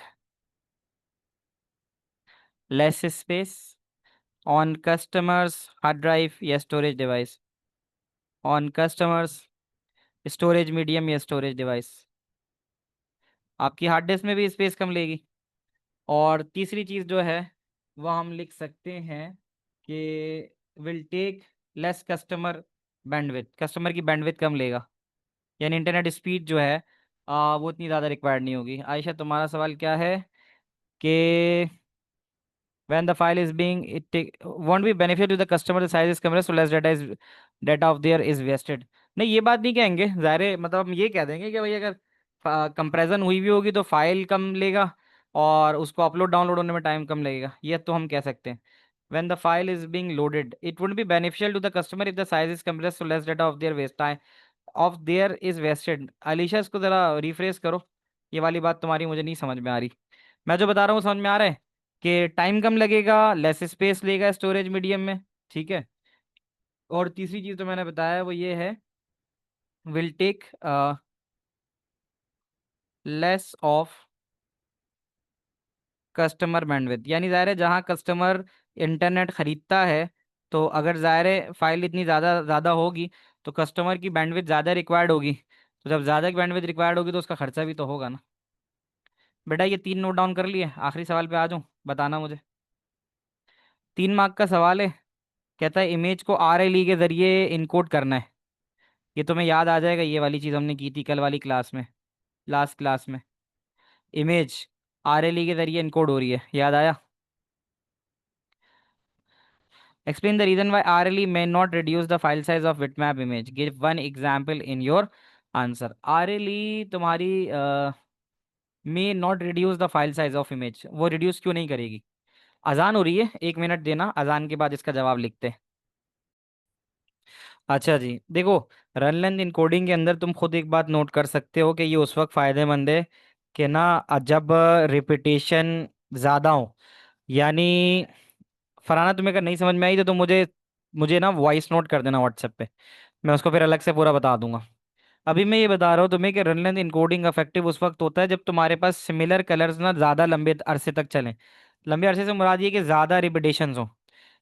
less space on customers hard drive या storage device, on customers storage medium या स्टोरेज डिवाइस। आपकी हार्ड डिस्क में भी स्पेस कम लेगी। और तीसरी चीज़ जो है वह हम लिख सकते हैं कि will take less customer bandwidth, customer की बैंडविड्थ कम लेगा, यानी इंटरनेट स्पीड जो है वो इतनी ज़्यादा रिक्वायर्ड नहीं होगी। आयशा तुम्हारा सवाल क्या है कि when the file is being it take, won't be benefit to the customer, the size is compressed so less data of there is wasted। नहीं ये बात नहीं कहेंगे, ज़ाहिर है, मतलब हम ये कह देंगे कि भाई अगर कंप्रेजन हुई भी होगी तो फाइल कम लेगा और उसको अपलोड डाउनलोड होने में टाइम कम लगेगा, ये तो हम कह सकते हैं। when the file is being loaded it would be beneficial to the customer if the size is compressed so less data of their waste time of there is wasted। Alisha इसको ज़रा रिफ्रेश करो, ये वाली बात तुम्हारी मुझे नहीं समझ में आ रही। मैं जो बता रहा हूँ समझ में आ रहा है कि टाइम कम लगेगा, लेस स्पेस लेगा स्टोरेज मीडियम में। ठीक है। और तीसरी चीज़ तो मैंने बताया वो ये है will take less of customer bandwidth, यानी ज़ाहिर है जहाँ कस्टमर इंटरनेट ख़रीदता है तो अगर ज़ाहिर है फाइल इतनी ज़्यादा ज़्यादा होगी तो कस्टमर की बैंडविड्थ ज़्यादा रिक्वायर्ड होगी, तो जब ज़्यादा की बैंडविड्थ रिक्वायर्ड होगी तो उसका खर्चा भी तो होगा ना। बेटा ये 3 नोट डाउन कर लिए, आखिरी सवाल पे आ जाऊँ, बताना मुझे। 3 मार्क का सवाल है, कहता है इमेज को RLE के ज़रिए इनकोड करना है। ये तुम्हें याद आ जाएगा, ये वाली चीज़ हमने की थी कल वाली क्लास में, लास्ट क्लास में। इमेज RLE के ज़रिए इनकोड हो रही है, याद आया। Explain the reason why RLE may not reduce the file size of bitmap image, give one example in your answer. RLE तुम्हारी may not reduce the file size of image, वो reduce क्यों नहीं करेगी। अजान हो रही है, 1 मिनट देना, अजान के बाद इसका जवाब लिखते हैं। अच्छा जी देखो, रन लेंथ इनकोडिंग के अंदर तुम खुद एक बात नोट कर सकते हो कि ये उस वक्त फ़ायदेमंद है कि ना जब रिपीटेशन ज़्यादा हो, यानी फराना तुम्हें अगर नहीं समझ में आई तो तुम मुझे मुझे ना वॉइस नोट कर देना व्हाट्सएप पे, मैं उसको फिर अलग से पूरा बता दूंगा। अभी मैं ये बता रहा हूँ तुम्हें कि रन लेंथ इनकोडिंग इफेक्टिव उस वक्त होता है जब तुम्हारे पास सिमिलर कलर्स ना ज़्यादा लंबे अरसे तक चलें। लंबे अरसे से मुराद ये कि ज़्यादा रिपीटेशंस हो।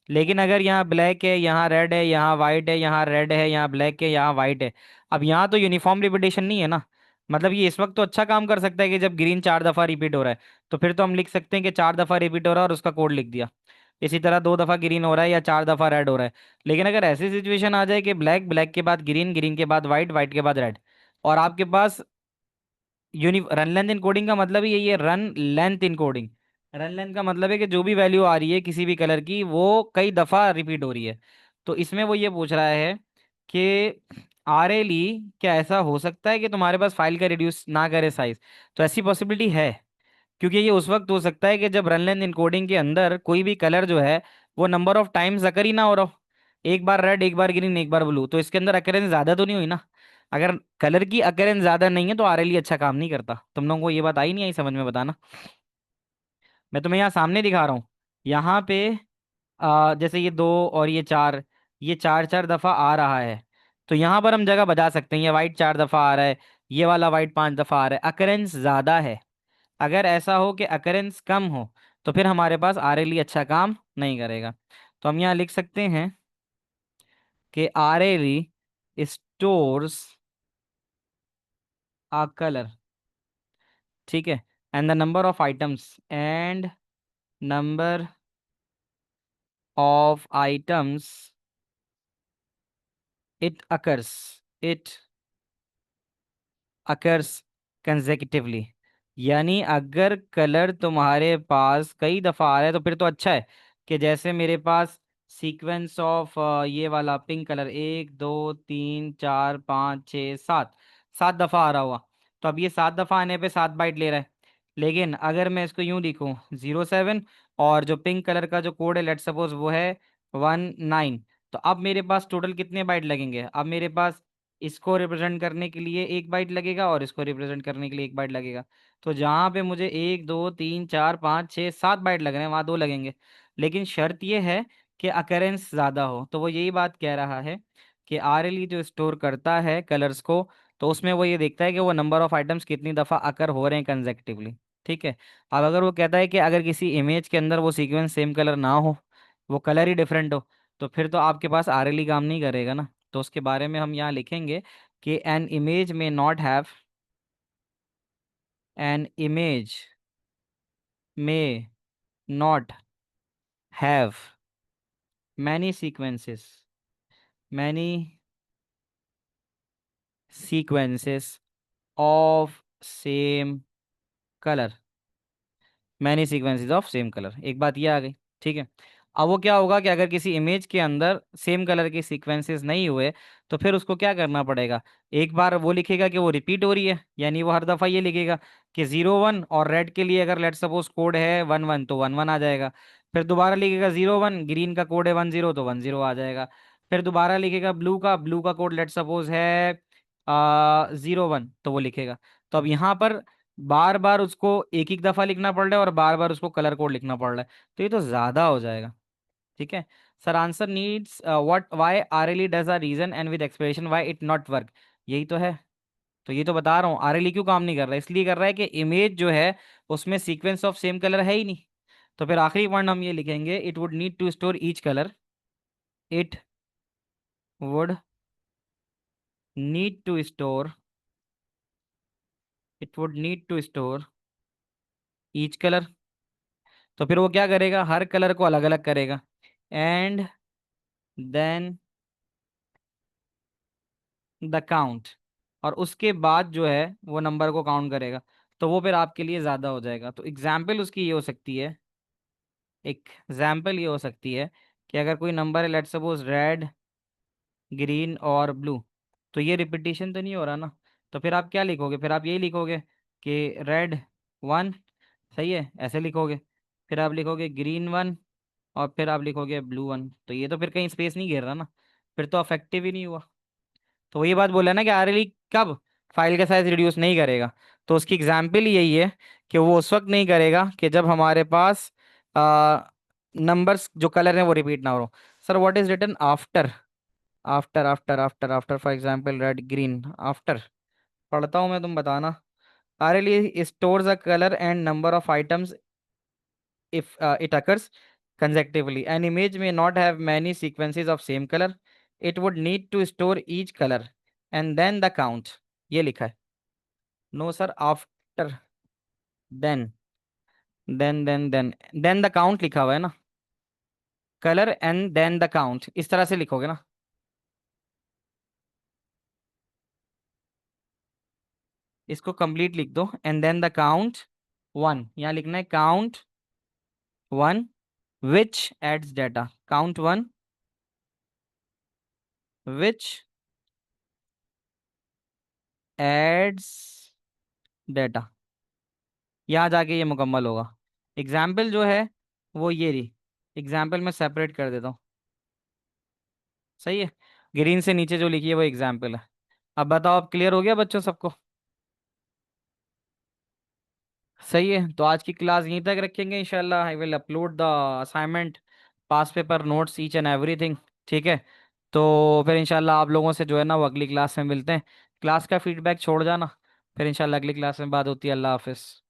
लेकिन अगर यहाँ ब्लैक है, यहाँ रेड है, यहाँ वाइट है, यहाँ रेड है, यहाँ ब्लैक है, यहाँ वाइट है, अब यहाँ तो यूनिफॉर्म रिपीटेशन नहीं है ना। मतलब ये इस वक्त तो अच्छा काम कर सकता है कि जब ग्रीन 4 दफ़ा रिपीट हो रहा है तो फिर तो हम लिख सकते हैं कि 4 दफ़ा रिपीट हो रहा है और उसका कोड लिख दिया। इसी तरह 2 दफ़ा ग्रीन हो रहा है या 4 दफ़ा रेड हो रहा है। लेकिन अगर ऐसी सिचुएशन आ जाए कि ब्लैक, ब्लैक के बाद ग्रीन, ग्रीन के बाद वाइट, वाइट के बाद रेड, और आपके पास रन लेंथ इनकोडिंग का मतलब ही यही है, run length encoding. Run length का मतलब है कि जो भी वैल्यू आ रही है किसी भी कलर की वो कई दफ़ा रिपीट हो रही है। तो इसमें वो ये पूछ रहा है कि RLE क्या ऐसा हो सकता है कि तुम्हारे पास फाइल का रिड्यूस ना करे साइज। तो ऐसी पॉसिबिलिटी है, क्योंकि ये उस वक्त हो सकता है कि जब रन लेंथ इनकोडिंग के अंदर कोई भी कलर जो है वो नंबर ऑफ टाइम्स अकर ही ना हो रहा हो, एक बार रेड, एक बार ग्रीन, एक बार ब्लू, तो इसके अंदर अकरेंस ज़्यादा तो नहीं हुई ना। अगर कलर की अकरेंस ज़्यादा नहीं है तो RLE अच्छा काम नहीं करता। तुम लोगों को ये बात आई नहीं आई समझ में, बताना। मैं तुम्हें यहाँ सामने दिखा रहा हूँ, यहाँ पे जैसे ये 2 और ये 4, ये 4 4 दफ़ा आ रहा है, तो यहाँ पर हम जगह बजा सकते हैं, ये वाइट 4 दफा आ रहा है, ये वाला वाइट 5 दफा आ रहा है, अकरेंस ज्यादा है। अगर ऐसा हो कि अकरेंस कम हो, तो फिर हमारे पास आरएलई अच्छा काम नहीं करेगा। तो हम यहाँ लिख सकते हैं कि आरएलई स्टोर्स अ कलर, ठीक है, and the number of items, and number of items it occurs, it occurs consecutively. यानी अगर कलर तुम्हारे पास कई दफा आ रहा है तो फिर तो अच्छा है, कि जैसे मेरे पास सीक्वेंस ऑफ ये वाला पिंक कलर 1 2 3 4 5 6 7, 7 दफा आ रहा हुआ, तो अब ये 7 दफा आने पे 7 बाइट ले रहा है। लेकिन अगर मैं इसको यूं लिखूं 0 7, और जो पिंक कलर का जो कोड है लेट सपोज वो है 1 9, तो अब मेरे पास टोटल कितने बाइट लगेंगे? अब मेरे पास इसको रिप्रेजेंट करने के लिए 1 बाइट लगेगा और इसको रिप्रेजेंट करने के लिए 1 बाइट लगेगा। तो जहाँ पे मुझे 1 2 3 4 5 6 7 बाइट लग रहे हैं, वहाँ 2 लगेंगे। लेकिन शर्त यह है कि अकरेंस ज़्यादा हो। तो वो यही बात कह रहा है कि आरएलई जो स्टोर करता है कलर्स को, तो उसमें वो ये देखता है कि वो नंबर ऑफ आइटम्स कितनी दफ़ा अकर हो रहे हैं कंजेक्टिवली। ठीक है। अब अगर वो कहता है कि अगर किसी इमेज के अंदर वो सीक्वेंस सेम कलर ना हो, वो कलर ही डिफरेंट हो, तो फिर तो आपके पास आरएलई काम नहीं करेगा ना। तो उसके बारे में हम यहाँ लिखेंगे कि एन इमेज में not have many many sequences of same colour, many sequences of same colour, एक बात ये आ गई। ठीक है। अब वो क्या होगा कि अगर किसी इमेज के अंदर सेम कलर के सीक्वेंसेस नहीं हुए, तो फिर उसको क्या करना पड़ेगा? एक बार वो लिखेगा कि वो रिपीट हो रही है, यानी वो हर दफा ये लिखेगा कि 0 1, और रेड के लिए अगर लेट सपोज कोड है 1 1, तो 1 1 आ जाएगा। फिर दोबारा लिखेगा 0 1, ग्रीन का कोड है 1 0, तो 1 0 आ जाएगा। फिर दोबारा लिखेगा ब्लू का कोड लेट सपोज है 0 1, तो वो लिखेगा। तो अब यहाँ पर बार बार उसको एक एक दफा लिखना पड़ रहा है और बार बार उसको कलर कोड लिखना पड़ रहा है, तो ये तो ज्यादा हो जाएगा। ठीक है। Sir answer needs what why RLE does a reason and with explanation why it not work. यही तो है। तो ये तो बता रहा हूँ आरएलई क्यों काम नहीं कर रहा है, इसलिए कर रहा है कि इमेज जो है उसमें सीक्वेंस ऑफ सेम कलर है ही नहीं। तो फिर आखिरी पॉइंट हम ये लिखेंगे, it would need to store each colour, it would need to store it would need to store each colour. तो फिर वो क्या करेगा, हर कलर को अलग अलग करेगा, एंड देन द काउंट, और उसके बाद जो है वो नंबर को काउंट करेगा। तो वो फिर आपके लिए ज़्यादा हो जाएगा। तो एग्जाम्पल उसकी ये हो सकती है, एक एग्जाम्पल ये हो सकती है कि अगर कोई नंबर है लेट सपोज रेड, ग्रीन और ब्लू, तो ये रिपीटिशन तो नहीं हो रहा ना। तो फिर आप क्या लिखोगे? फिर आप यही लिखोगे कि रेड 1, सही है, ऐसे लिखोगे। फिर आप लिखोगे ग्रीन 1, और फिर आप लिखोगे ब्लू 1। तो ये तो फिर कहीं स्पेस नहीं घेर रहा ना, फिर तो अफेक्टिव ही नहीं हुआ। तो वही बात बोला ना कि आरएलई कब फाइल का साइज रिड्यूस नहीं करेगा, तो उसकी एग्जाम्पल ही यही है कि वो उस वक्त नहीं करेगा कि जब हमारे पास नंबर्स जो कलर हैं वो रिपीट ना हो। Sir what is written after, after for example red green after, पढ़ता हूँ मैं, तुम बताना। RLE stores a colour and number of items if it occurs consecutively. An image may not have many sequences of same color. It would need to store each color and then the count. ये लिखा है। No sir, after then then the count लिखा हुआ है ना, colour and then the count, इस तरह से लिखोगे ना। इसको कंप्लीट लिख दो, एंड देन द काउंट 1, यहाँ लिखना है काउंट 1 विच एड्स डेटा, काउंट 1 विच एड्स डेटा। यहाँ जाके ये मुकम्मल होगा। एग्जाम्पल जो है वो ये रही, एग्जाम्पल मैं सेपरेट कर देता हूँ, सही है। ग्रीन से नीचे जो लिखी है वो एग्जाम्पल है। अब बताओ, अब क्लियर हो गया बच्चों सबको? सही है। तो आज की क्लास यहीं तक रखेंगे इंशाल्लाह। I will upload the assignment, pass paper, notes, each and everything. ठीक है। तो फिर इंशाल्लाह आप लोगों से जो है ना वो अगली क्लास में मिलते हैं। क्लास का फीडबैक छोड़ जाना। फिर इंशाल्लाह अगली क्लास में बात होती है। अल्लाह हाफिज़।